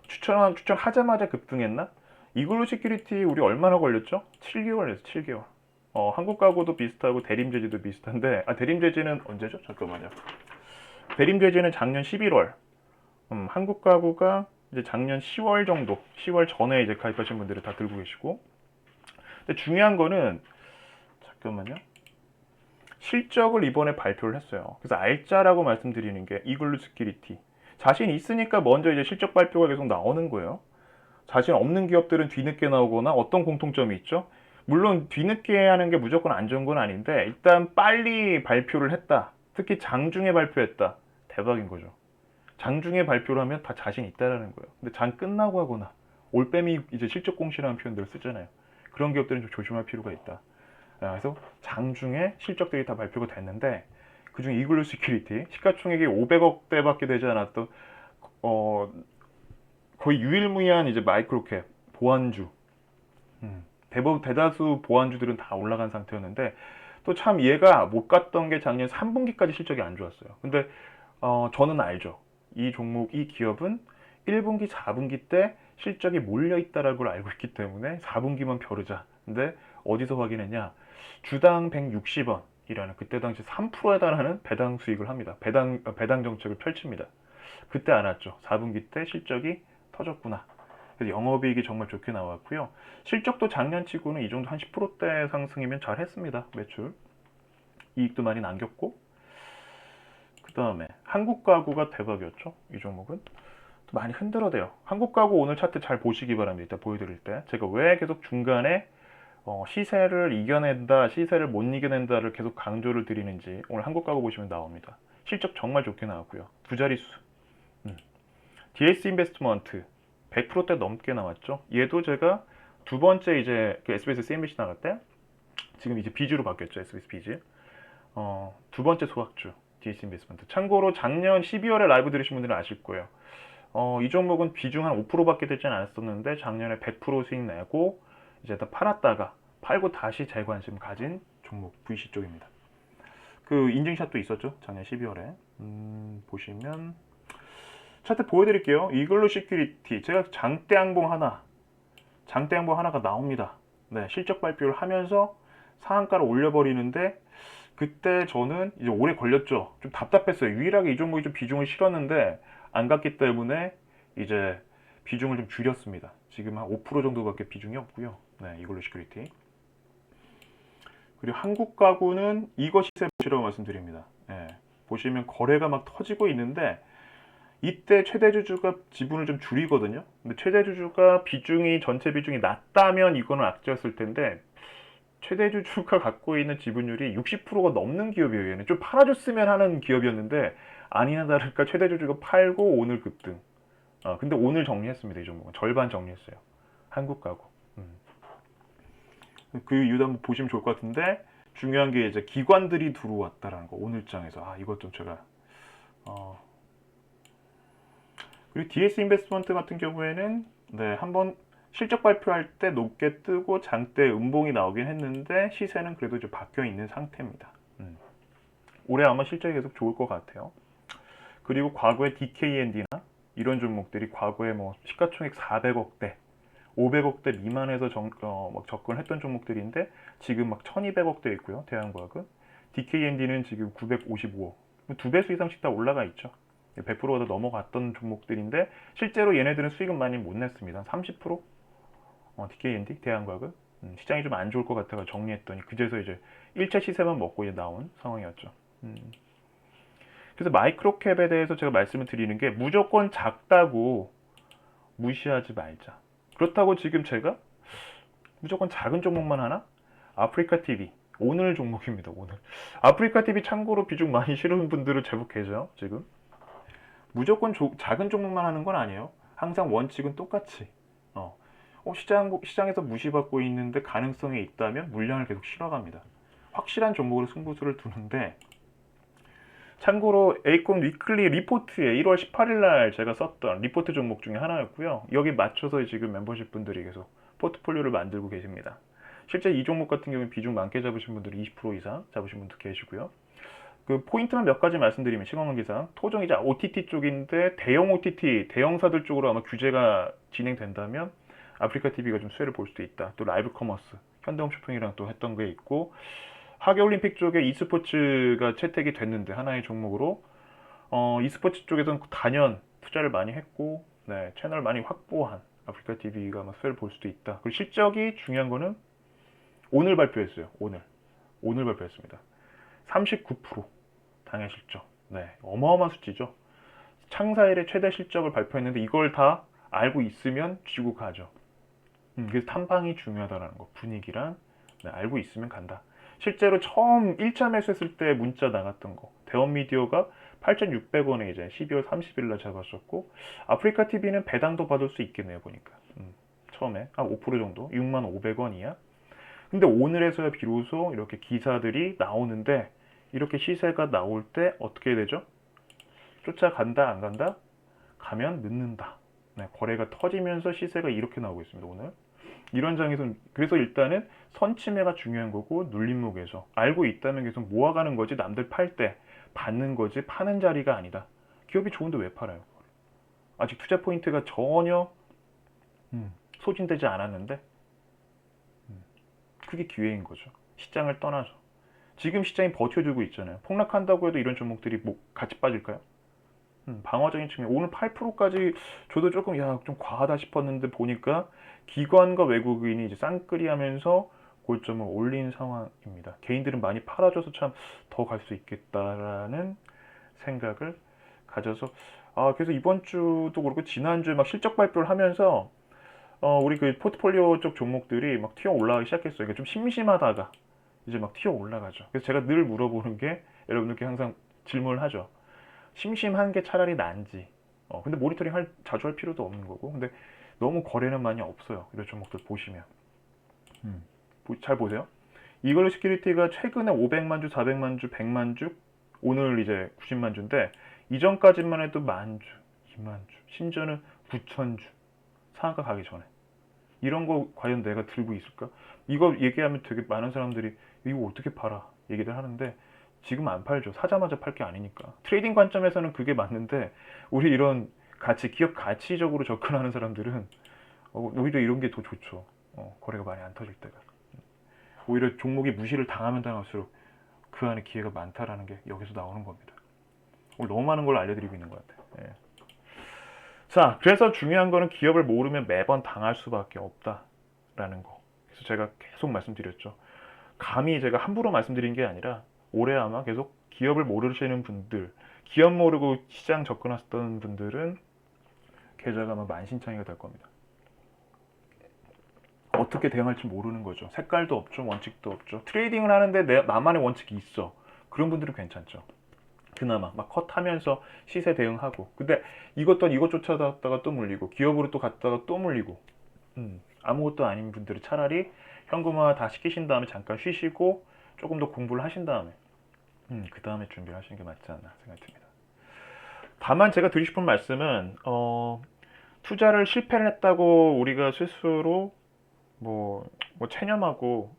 추천하자마자 급등했나? 이글루 시큐리티 우리 얼마나 걸렸죠? 7개월 걸렸어, 7개월. 한국가구도 비슷하고 대림제지도 비슷한데, 대림제지는 언제죠? 잠깐만요. 대림제지는 작년 11월, 한국가구가 이제 작년 10월 정도, 10월 전에 이제 가입하신 분들이 다 들고 계시고, 근데 중요한 거는, 잠깐만요. 실적을 이번에 발표를 했어요. 그래서 알짜라고 말씀드리는 게 이글루 시큐리티. 자신 있으니까 먼저 이제 실적 발표가 계속 나오는 거예요. 자신 없는 기업들은 뒤늦게 나오거나 어떤 공통점이 있죠? 물론 뒤늦게 하는 게 무조건 안 좋은 건 아닌데 일단 빨리 발표를 했다. 특히 장중에 발표했다. 대박인 거죠. 장중에 발표를 하면 다 자신 있다라는 거예요. 근데 장 끝나고 하거나 올빼미 이제 실적 공시라는 표현들을 쓰잖아요. 그런 기업들은 좀 조심할 필요가 있다. 그래서 장중에 실적들이 다 발표가 됐는데 그중에 이글루 시큐리티 시가총액이 500억대밖에 되지 않았던 거의 유일무이한 이제 마이크로캡 보안주 대다수 보안주들은 다 올라간 상태였는데 또 참 얘가 못 갔던 게 작년 3분기까지 실적이 안 좋았어요. 근데 저는 알죠. 이 종목, 이 기업은 1분기, 4분기 때 실적이 몰려 있다라는 걸 알고 있기 때문에 4분기만 벼르자. 근데 어디서 확인했냐? 주당 160원이라는 그때 당시 3%에 달하는 배당 수익을 합니다. 배당 정책을 펼칩니다. 그때 알았죠. 4분기 때 실적이 터졌구나. 그래서 영업이익이 정말 좋게 나왔고요. 실적도 작년치고는 이 정도 한 10%대 상승이면 잘했습니다. 매출. 이익도 많이 남겼고. 그 다음에 한국가구가 대박이었죠. 이 종목은. 많이 흔들어대요. 한국가구 오늘 차트 잘 보시기 바랍니다. 이따 보여드릴 때. 제가 왜 계속 중간에 시세를 이겨낸다, 시세를 못 이겨낸다를 계속 강조를 드리는지 오늘 한국가구 보시면 나옵니다. 실적 정말 좋게 나왔고요. 두 자릿수. DS 인베스트먼트 100%대 넘게 나왔죠. 얘도 제가 두 번째 이제 그 SBS CNBC 나갈 때 지금 이제 비주로 바뀌었죠. SBS 비즈. 두 번째 소각주 DS 인베스트먼트. 참고로 작년 12월에 라이브 들으신 분들은 아실 거예요. 이 종목은 비중 한 5%밖에 되지 않았었는데 작년에 100% 수익 내고 이제 다 팔았다가 팔고 다시 재관심 가진 종목 VC 쪽입니다. 그 인증샷도 있었죠. 작년 12월에. 보시면 차트 보여드릴게요. 이글루 시큐리티 제가 장대 항봉 하나가 나옵니다. 네, 실적 발표를 하면서 상한가를 올려버리는데 그때 저는 이제 오래 걸렸죠. 좀 답답했어요. 유일하게 이 종목이 좀 비중을 실었는데 안 갔기 때문에 이제 비중을 좀 줄였습니다. 지금 한 5% 정도밖에 비중이 없고요. 네, 이글루 시큐리티. 그리고 한국가구는 이거 시세 보시라고 말씀드립니다. 네, 보시면 거래가 막 터지고 있는데 이때 최대주주가 지분을 좀 줄이거든요. 근데 최대주주가 전체 비중이 낮다면 이거는 악재였을 텐데 최대주주가 갖고 있는 지분율이 60%가 넘는 기업이에요. 얘는 좀 팔아줬으면 하는 기업이었는데 아니나 다를까 최대주주가 팔고 오늘 급등. 근데 오늘 정리했습니다. 이 종목은 절반 정리했어요. 한국가구. 그 이유도 한번 보시면 좋을 것 같은데 중요한 게 이제 기관들이 들어왔다라는 거 오늘장에서 이것 좀 제가 그리고 DS 인베스트먼트 같은 경우에는 네, 한번 실적 발표할 때 높게 뜨고 장대 음봉이 나오긴 했는데 시세는 그래도 좀 바뀌어 있는 상태입니다. 올해 아마 실적이 계속 좋을 것 같아요. 그리고 과거에 DKND나 이런 종목들이 과거에 뭐 시가총액 400억대, 500억대 미만에서 막 접근했던 종목들인데 지금 막 1200억대 있고요. 대한과학은 DKND는 지금 955억, 두 배수 이상씩 다 올라가 있죠. 100%가 더 넘어갔던 종목들인데 실제로 얘네들은 수익은 많이 못 냈습니다. 30%? DKND, 대한과학은 시장이 좀 안 좋을 것 같아서 정리했더니 그제서 이제 1차 시세만 먹고 이제 나온 상황이었죠. 그래서 마이크로캡에 대해서 제가 말씀을 드리는 게 무조건 작다고 무시하지 말자. 그렇다고 지금 제가 무조건 작은 종목만 하나? 아프리카 TV 오늘 종목입니다. 오늘 아프리카 TV 참고로 비중 많이 실은 분들은 제법 계죠. 지금 무조건 작은 종목만 하는 건 아니에요. 항상 원칙은 똑같이 시장에서 무시받고 있는데 가능성이 있다면 물량을 계속 실어갑니다. 확실한 종목으로 승부수를 두는데 참고로 에이콘 위클리 리포트에 1월 18일 날 제가 썼던 리포트 종목 중에 하나였고요. 여기 맞춰서 지금 멤버십 분들이 계속 포트폴리오를 만들고 계십니다. 실제 이 종목 같은 경우는 비중 많게 잡으신 분들이 20% 이상 잡으신 분도 계시고요. 그 포인트만 몇 가지 말씀드리면 시황 기상 토종 이제 OTT 쪽인데 대형 OTT 대형사들 쪽으로 아마 규제가 진행된다면 아프리카 TV가 좀 수혜를 볼 수도 있다. 또 라이브 커머스 현대홈쇼핑이랑 또 했던 게 있고 하계올림픽 쪽에 e스포츠가 채택이 됐는데 하나의 종목으로 e스포츠 쪽에서는 단연 투자를 많이 했고 네, 채널 많이 확보한 아프리카 TV가 아마 수혜를 볼 수도 있다. 그리고 실적이 중요한 거는 오늘 발표했어요. 오늘 발표했습니다. 39% 당해 실적. 네, 어마어마한 수치죠. 창사 일의 최대 실적을 발표했는데 이걸 다 알고 있으면 쥐고 가죠. 그래서 탐방이 중요하다라는 거. 분위기랑 네, 알고 있으면 간다. 실제로 처음 1차 매수했을 때 문자 나갔던 거. 대원미디어가 8,600원에 이제 12월 30일 날 잡았었고 아프리카 TV는 배당도 받을 수 있겠네요 보니까. 처음에 5% 정도 65,000원이야. 근데 오늘에서야 비로소 이렇게 기사들이 나오는데 이렇게 시세가 나올 때 어떻게 되죠? 쫓아간다 안 간다? 가면 늦는다. 네, 거래가 터지면서 시세가 이렇게 나오고 있습니다 오늘. 이런 장에서 그래서 일단은 선침해가 중요한 거고 눌림목에서 알고 있다면 계속 모아가는 거지 남들 팔 때 받는 거지 파는 자리가 아니다. 기업이 좋은데 왜 팔아요? 아직 투자 포인트가 전혀 소진되지 않았는데 그게 기회인 거죠. 시장을 떠나서. 지금 시장이 버텨주고 있잖아요. 폭락한다고 해도 이런 종목들이 뭐 같이 빠질까요? 방어적인 측면. 오늘 8%까지 저도 조금 좀 과하다 싶었는데 보니까 기관과 외국인이 이제 쌍끌이 하면서 골점을 올린 상황입니다. 개인들은 많이 팔아줘서 참 더 갈 수 있겠다라는 생각을 가져서 그래서 이번 주도 그렇고 지난주에 막 실적 발표를 하면서 우리 그 포트폴리오 쪽 종목들이 막 튀어 올라가기 시작했어요. 그러니까 좀 심심하다가 이제 막 튀어 올라가죠. 그래서 제가 늘 물어보는 게 여러분들께 항상 질문을 하죠. 심심한 게 차라리 난지. 근데 모니터링 자주 할 필요도 없는 거고. 근데 너무 거래는 많이 없어요. 이런 종목들 보시면. 잘 보세요. 이글루 시큐리티가 최근에 500만 주, 400만 주, 100만 주, 오늘 이제 90만 주인데 이전까지만 해도 만 주, 2만 주, 심지어는 9천 주. 상한가 가기 전에. 이런 거 과연 내가 들고 있을까? 이거 얘기하면 되게 많은 사람들이 이거 어떻게 팔아? 얘기를 하는데 지금 안 팔죠. 사자마자 팔 게 아니니까. 트레이딩 관점에서는 그게 맞는데 우리 이런 기업 가치적으로 접근하는 사람들은 오히려 이런 게 더 좋죠. 거래가 많이 안 터질 때가. 오히려 종목이 무시를 당하면 당할수록 그 안에 기회가 많다라는 게 여기서 나오는 겁니다. 오늘 너무 많은 걸 알려드리고 있는 것 같아요. 예. 자, 그래서 중요한 거는 기업을 모르면 매번 당할 수밖에 없다라는 거. 그래서 제가 계속 말씀드렸죠. 감히 제가 함부로 말씀드린 게 아니라 올해 아마 계속 기업을 모르시는 분들, 기업 모르고 시장 접근하셨던 분들은 계좌가 아마 만신창이가 될 겁니다. 어떻게 대응할지 모르는 거죠. 색깔도 없죠. 원칙도 없죠. 트레이딩을 하는데 나만의 원칙이 있어. 그런 분들은 괜찮죠. 그나마 막 컷하면서 시세 대응하고 근데 이것 쫓아다가 또 물리고 기업으로 또 갔다가 또 물리고 아무것도 아닌 분들은 차라리 현금화 다 시키신 다음에 잠깐 쉬시고 조금 더 공부를 하신 다음에 그 다음에 준비를 하시는 게 맞지 않나 생각이 듭니다. 다만 제가 드리고 싶은 말씀은 투자를 실패를 했다고 우리가 스스로 뭐 체념하고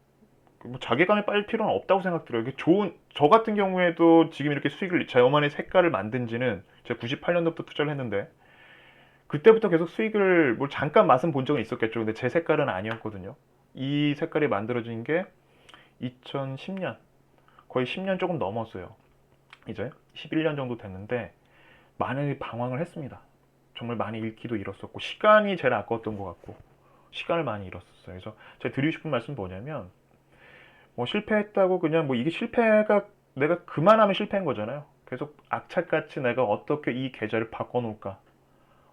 뭐 자괴감에 빠질 필요는 없다고 생각들어요. 이게 저 같은 경우에도 지금 이렇게 수익을 저만의 색깔을 만든 지는 제가 98년도부터 투자를 했는데 그때부터 계속 수익을 뭐 잠깐 맛은 본 적은 있었겠죠. 근데 제 색깔은 아니었거든요. 이 색깔이 만들어진 게 2010년 거의 10년 조금 넘었어요. 이제 11년 정도 됐는데 많이 방황을 했습니다. 정말 많이 잃기도 잃었었고 시간이 제일 아까웠던 것 같고 시간을 많이 잃었었어요. 그래서 제가 드리고 싶은 말씀 뭐냐면 실패했다고 그냥 이게 실패가 내가 그만하면 실패한 거잖아요. 계속 악착같이 내가 어떻게 이 계좌를 바꿔놓을까,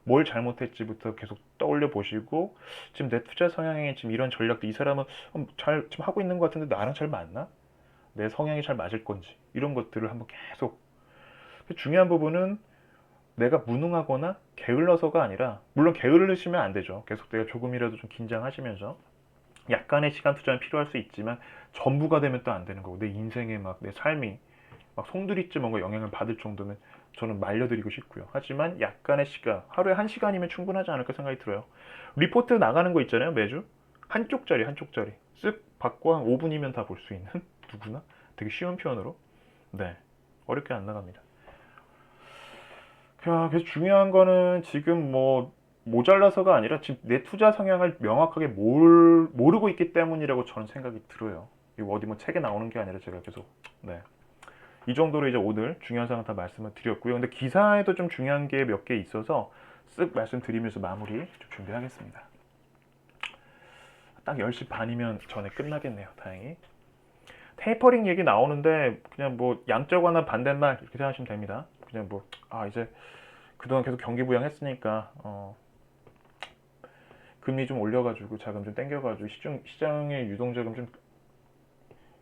뭘 잘못했지부터 계속 떠올려 보시고 지금 내 투자 성향이 지금 이런 전략도 이 사람은 잘 지금 하고 있는 것 같은데 나랑 잘 맞나? 내 성향이 잘 맞을 건지 이런 것들을 한번 계속. 중요한 부분은 내가 무능하거나 게을러서가 아니라 물론 게을르시면 안 되죠. 계속 내가 조금이라도 좀 긴장하시면서 약간의 시간 투자는 필요할 수 있지만 전부가 되면 또 안 되는 거고 내 인생에 내 삶이 송두리째 뭔가 영향을 받을 정도면 저는 말려드리고 싶고요. 하지만 약간의 시간, 하루에 1시간이면 충분하지 않을까 생각이 들어요. 리포트 나가는 거 있잖아요. 매주 한쪽짜리 쓱 받고 한 5분이면 다 볼 수 있는 누구나 되게 쉬운 표현으로 네 어렵게 안 나갑니다. 그래서 중요한 거는 지금 뭐 모자라서가 아니라 지금 내 투자 성향을 명확하게 모르고 있기 때문이라고 저는 생각이 들어요. 이거 어디 뭐 책에 나오는 게 아니라 제가 계속 네. 이 정도로 이제 오늘 중요한 사항 다 말씀을 드렸고요. 근데 기사에도 좀 중요한 게 몇 개 있어서 쓱 말씀드리면서 마무리 좀 준비하겠습니다. 딱 10시 반이면 전에 끝나겠네요. 다행히. 테이퍼링 얘기 나오는데 그냥 뭐 양적 완화 반대말 이렇게 생각하시면 됩니다. 그냥 뭐 이제 그동안 계속 경기 부양했으니까 금리 좀 올려가지고 자금 좀 땡겨가지고 시장의 유동자금 좀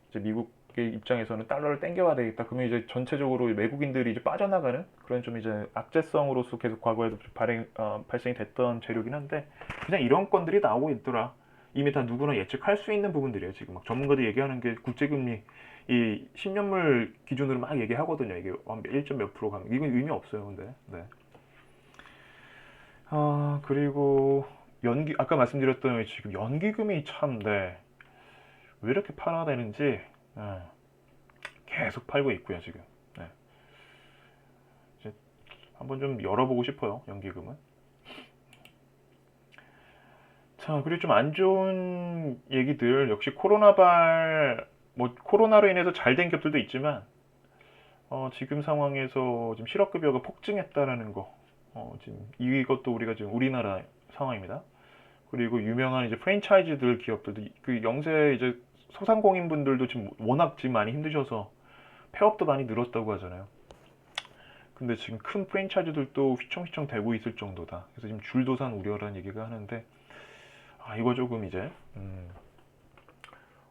이제 미국의 입장에서는 달러를 땡겨야 되겠다. 그러면 이제 전체적으로 외국인들이 이제 빠져나가는 그런 좀 이제 악재성으로서 계속 과거에도 발생이 됐던 재료긴 한데 그냥 이런 건들이 나오고 있더라. 이미 다 누구나 예측할 수 있는 부분들이에요. 지금 막 전문가들이 얘기하는 게 국제금리 이 10년물 기준으로 막 얘기하거든요. 이게 1점 몇 프로 가면 이건 의미 없어요. 근데 네. 그리고 아까 말씀드렸던 지금 연기금이 참, 네. 왜 이렇게 팔아대는지, 계속 팔고 있고요, 지금. 네. 이제 한번 좀 열어보고 싶어요, 연기금은. 자, 그리고 좀 안 좋은 얘기들, 역시 뭐, 코로나로 인해서 잘 된 기업들도 있지만, 지금 상황에서 지금 실업급여가 폭증했다라는 거, 지금 이것도 우리가 지금 우리나라 상황입니다. 그리고 유명한 이제 프랜차이즈들 기업들도 그 영세 이제 소상공인분들도 지금 워낙 지금 많이 힘드셔서 폐업도 많이 늘었다고 하잖아요. 근데 지금 큰 프랜차이즈들도 휘청휘청 되고 있을 정도다. 그래서 지금 줄도산 우려라는 얘기가 하는데 이거 조금 이제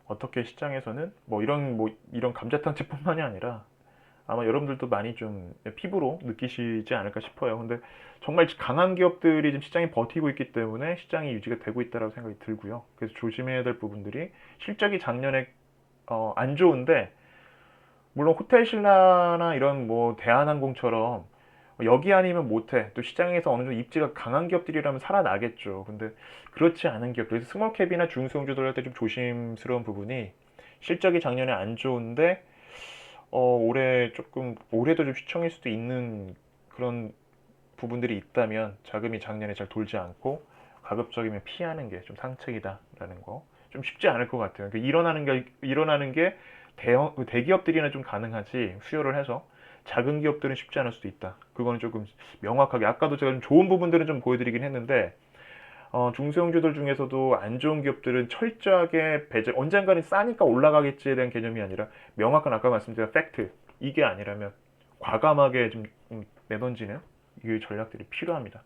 어떻게 시장에서는 뭐 이런 감자탕집뿐만이 아니라 아마 여러분들도 많이 좀 피부로 느끼시지 않을까 싶어요. 근데 정말 강한 기업들이 지금 시장에 버티고 있기 때문에 시장이 유지가 되고 있다고 생각이 들고요. 그래서 조심해야 될 부분들이 실적이 작년에 안 좋은데 물론 호텔 신라나 이런 뭐 대한항공처럼 여기 아니면 못해. 또 시장에서 어느 정도 입지가 강한 기업들이라면 살아나겠죠. 근데 그렇지 않은 기업, 그래서 스몰캡이나 중소형주들 할 때 좀 조심스러운 부분이 실적이 작년에 안 좋은데 올해도 좀 시청일 수도 있는 그런 부분들이 있다면 자금이 작년에 잘 돌지 않고 가급적이면 피하는 게 좀 상책이다라는 거. 좀 쉽지 않을 것 같아요. 그러니까 일어나는 게 대기업들이나 좀 가능하지 수요를 해서 작은 기업들은 쉽지 않을 수도 있다. 그거는 조금 명확하게 아까도 제가 좀 좋은 부분들은 좀 보여드리긴 했는데 중소형주들 중에서도 안 좋은 기업들은 철저하게 배제, 언젠가는 싸니까 올라가겠지에 대한 개념이 아니라 명확한 아까 말씀드린 팩트, 이게 아니라면 과감하게 좀 내던지는 이 전략들이 필요합니다.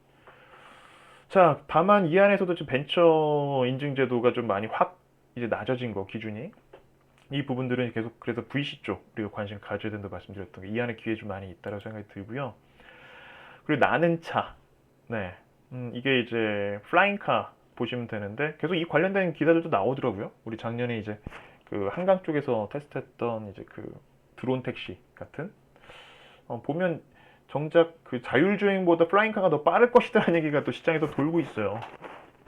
자, 다만 이 안에서도 지금 벤처 인증 제도가 좀 많이 확 이제 낮아진 거 기준이 이 부분들은 계속 그래서 VC 쪽 그리고 관심 가져야 된다고 말씀드렸던 게 이 안에 기회 좀 많이 있다고 생각이 들고요. 그리고 나는 차, 네, 이게 이제 플라잉카 보시면 되는데 계속 이 관련된 기사들도 나오더라고요. 우리 작년에 이제 그 한강 쪽에서 테스트했던 이제 그 드론 택시 같은 보면 정작 그 자율주행보다 플라잉카가 더 빠를 것이다라는 얘기가 또 시장에서 돌고 있어요.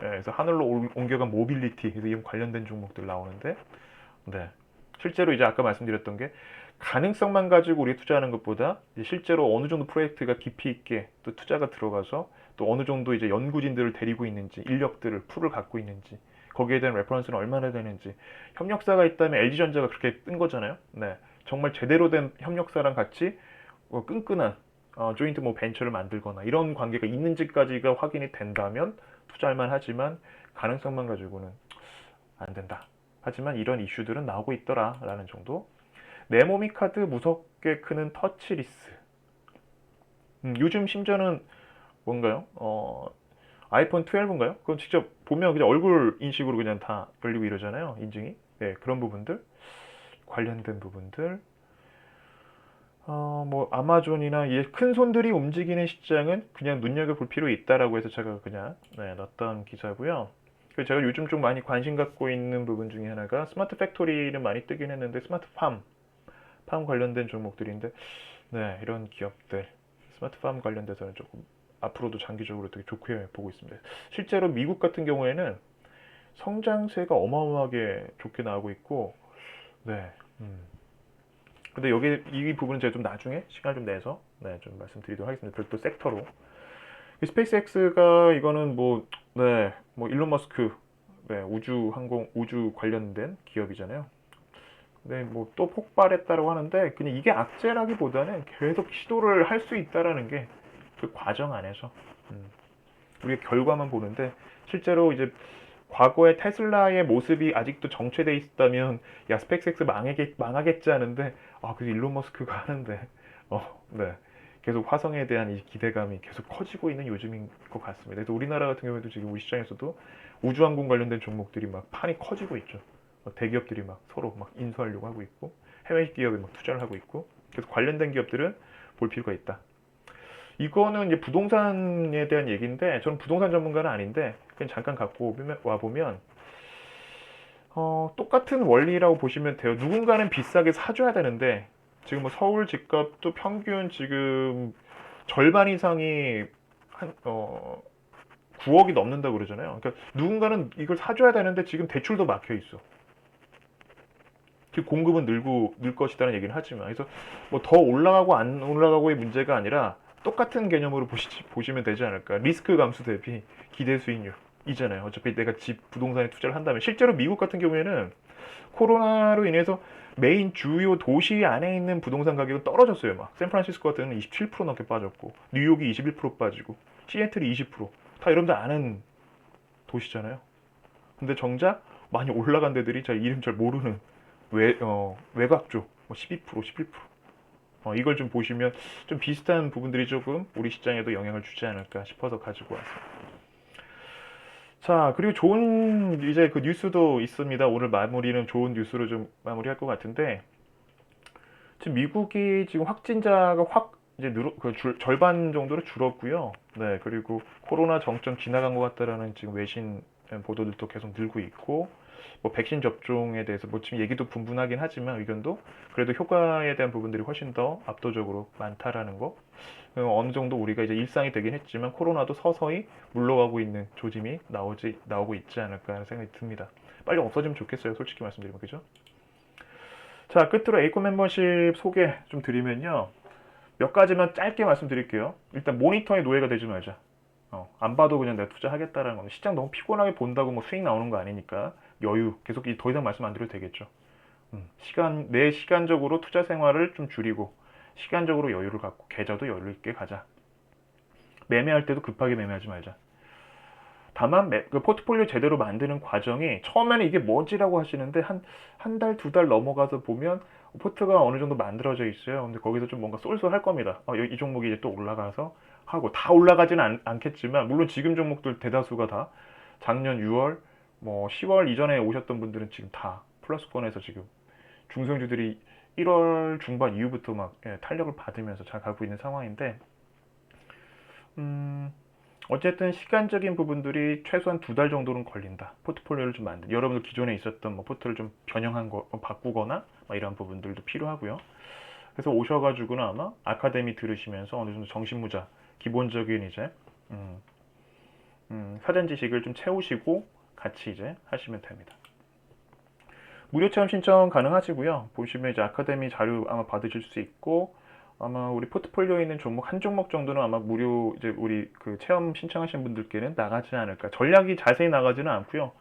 네, 그래서 하늘로 옮겨간 모빌리티, 그래서 이 관련된 종목들 나오는데, 네, 실제로 이제 아까 말씀드렸던 게 가능성만 가지고 우리 투자하는 것보다 실제로 어느 정도 프로젝트가 깊이 있게 또 투자가 들어가서 또 어느 정도 이제 연구진들을 데리고 있는지 인력들을 풀을 갖고 있는지 거기에 대한 레퍼런스는 얼마나 되는지 협력사가 있다면 LG전자가 그렇게 뜬 거잖아요. 네, 정말 제대로 된 협력사랑 같이 끈끈한 조인트 뭐 벤처를 만들거나 이런 관계가 있는지까지가 확인이 된다면 투자할 만하지만 가능성만 가지고는 안 된다. 하지만 이런 이슈들은 나오고 있더라라는 정도. 네모미 카드 무섭게 크는 터치리스. 요즘 심지어는 뭔가요? 아이폰 12인가요? 그건 직접 보면 그냥 얼굴 인식으로 그냥 다 열리고 이러잖아요. 인증이. 네, 그런 부분들. 관련된 부분들. 뭐 아마존이나 이 큰 손들이 움직이는 시장은 그냥 눈여겨볼 필요 있다라고 해서 제가 그냥 넣었던 기사고요. 그리고 제가 요즘 좀 많이 관심 갖고 있는 부분 중에 하나가 스마트 팩토리는 많이 뜨긴 했는데 스마트 팜 관련된 종목들인데 네, 이런 기업들 스마트 팜 관련돼서는 조금 앞으로도 장기적으로 되게 좋게 보고 있습니다. 실제로 미국 같은 경우에는 성장세가 어마어마하게 좋게 나오고 있고 네, 근데 여기 이 부분은 제가 좀 나중에 시간을 좀 내서 네, 좀 말씀드리도록 하겠습니다. 별도 섹터로. 이 스페이스X가 이거는 뭐, 네, 뭐 일론 머스크 네, 우주 항공 우주 관련된 기업이잖아요. 네, 뭐 또 폭발했다고 하는데 그냥 이게 악재라기보다는 계속 시도를 할 수 있다라는 게 그 과정 안에서 우리가 결과만 보는데 실제로 이제 과거의 테슬라의 모습이 아직도 정체돼 있다면 야 스페이스X 망하겠지 하는데 그 일론 머스크가 하는데 네. 계속 화성에 대한 이 기대감이 계속 커지고 있는 요즘인 것 같습니다. 그래서 우리나라 같은 경우에도 지금 우리 시장에서도 우주항공 관련된 종목들이 막 판이 커지고 있죠. 대기업들이 막 서로 막 인수하려고 하고 있고 해외 기업에 막 투자를 하고 있고 그래서 관련된 기업들은 볼 필요가 있다. 이거는 이제 부동산에 대한 얘기인데 저는 부동산 전문가는 아닌데 그냥 잠깐 갖고 와 보면 똑같은 원리라고 보시면 돼요. 누군가는 비싸게 사줘야 되는데 지금 뭐 서울 집값도 평균 지금 절반 이상이 한 9억이 넘는다고 그러잖아요. 그러니까 누군가는 이걸 사줘야 되는데 지금 대출도 막혀 있어. 그 공급은 늘 것이다는 얘기는 하지만 그래서 뭐 더 올라가고 안 올라가고의 문제가 아니라 똑같은 개념으로 보시면 되지 않을까. 리스크 감수 대비 기대 수익률이잖아요. 어차피 내가 집 부동산에 투자를 한다면 실제로 미국 같은 경우에는 코로나로 인해서 메인 주요 도시 안에 있는 부동산 가격은 떨어졌어요. 막 샌프란시스코 같은 경우는 27% 넘게 빠졌고 뉴욕이 21% 빠지고 시애틀이 20%다 여러분들 아는 도시잖아요. 근데 정작 많이 올라간 데들이 제가 이름 잘 모르는 외곽 쪽, 뭐 12%, 11%. 이걸 좀 보시면 좀 비슷한 부분들이 조금 우리 시장에도 영향을 주지 않을까 싶어서 가지고 왔습니다. 자, 그리고 좋은 이제 그 뉴스도 있습니다. 오늘 마무리는 좋은 뉴스로 좀 마무리할 것 같은데 지금 미국이 지금 확진자가 확 이제 절반 정도로 줄었고요. 네, 그리고 코로나 정점 지나간 것 같다라는 지금 외신 보도들도 계속 늘고 있고 뭐 백신 접종에 대해서 뭐 지금 얘기도 분분하긴 하지만 의견도 그래도 효과에 대한 부분들이 훨씬 더 압도적으로 많다라는 거. 어느 정도 우리가 이제 일상이 되긴 했지만 코로나도 서서히 물러가고 있는 조짐이 나오고 있지 않을까 하는 생각이 듭니다. 빨리 없어지면 좋겠어요. 솔직히 말씀드리면 그죠? 자, 끝으로 에이코 멤버십 소개 좀 드리면요. 몇 가지만 짧게 말씀드릴게요. 일단 모니터의 노예가 되지 말자. 안 봐도 그냥 내가 투자하겠다라는 건 시장 너무 피곤하게 본다고 뭐 수익 나오는 거 아니니까 여유 계속 더 이상 말씀 안 드려도 되겠죠. 내 시간적으로 투자 생활을 좀 줄이고 시간적으로 여유를 갖고 계좌도 여유 있게 가자. 매매할 때도 급하게 매매하지 말자. 다만 그 포트폴리오 제대로 만드는 과정이 처음에는 이게 뭐지라고 하시는데 한 달, 두 달 넘어가서 보면 포트가 어느 정도 만들어져 있어요. 근데 거기서 좀 뭔가 쏠쏠할 겁니다. 이 종목이 이제 또 올라가서 하고 다 올라가지는 않겠지만 물론 지금 종목들 대다수가 다 작년 6월, 뭐 10월 이전에 오셨던 분들은 지금 다 플러스권에서 지금 중성주들이 1월 중반 이후부터 막 탄력을 받으면서 잘 가고 있는 상황인데 어쨌든 시간적인 부분들이 최소한 두 달 정도는 걸린다. 포트폴리오를 좀 만든. 여러분들 기존에 있었던 뭐 포트를 좀 변형한 거 바꾸거나 이런 부분들도 필요하고요. 그래서 오셔가지고는 아마 아카데미 들으시면서 어느 정도 정신무자 기본적인 이제 사전 지식을 좀 채우시고 같이 이제 하시면 됩니다. 무료 체험 신청 가능하시고요. 보시면 이제 아카데미 자료 아마 받으실 수 있고 아마 우리 포트폴리오에 있는 종목 한 종목 정도는 아마 무료 이제 우리 그 체험 신청하신 분들께는 나가지 않을까. 전략이 자세히 나가지는 않고요.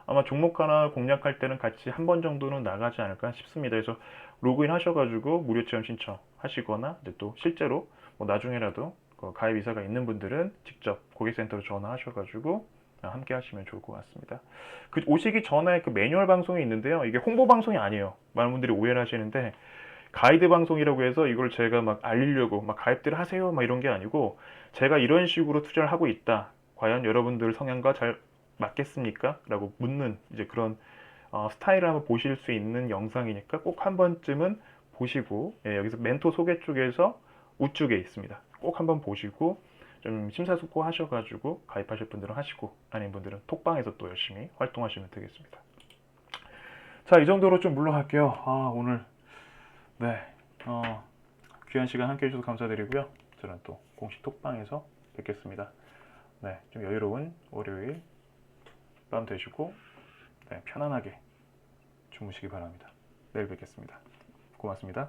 아마 종목 하나 공략할 때는 같이 한 번 정도는 나가지 않을까 싶습니다. 그래서 로그인 하셔가지고 무료 체험 신청 하시거나 또 실제로 뭐 나중에라도 그 가입 이사가 있는 분들은 직접 고객센터로 전화하셔가지고 함께 하시면 좋을 것 같습니다. 그 오시기 전에 그 매뉴얼 방송이 있는데요. 이게 홍보 방송이 아니에요. 많은 분들이 오해를 하시는데 가이드 방송이라고 해서 이걸 제가 막 알리려고 막 가입들 하세요 막 이런 게 아니고 제가 이런 식으로 투자를 하고 있다. 과연 여러분들 성향과 잘 맞겠습니까? 라고 묻는 이제 그런 스타일을 한번 보실 수 있는 영상이니까 꼭 한 번쯤은 보시고 여기서 멘토 소개 쪽에서 우측에 있습니다. 꼭 한번 보시고 좀 심사숙고하셔가지고 가입하실 분들은 하시고 아닌 분들은 톡방에서 또 열심히 활동하시면 되겠습니다. 자, 이 정도로 좀 물러갈게요. 오늘 네 귀한 시간 함께 해주셔서 감사드리고요. 저는 또 공식 톡방에서 뵙겠습니다. 네, 좀 여유로운 월요일 밤 되시고 편안하게 주무시기 바랍니다. 내일 뵙겠습니다. 고맙습니다.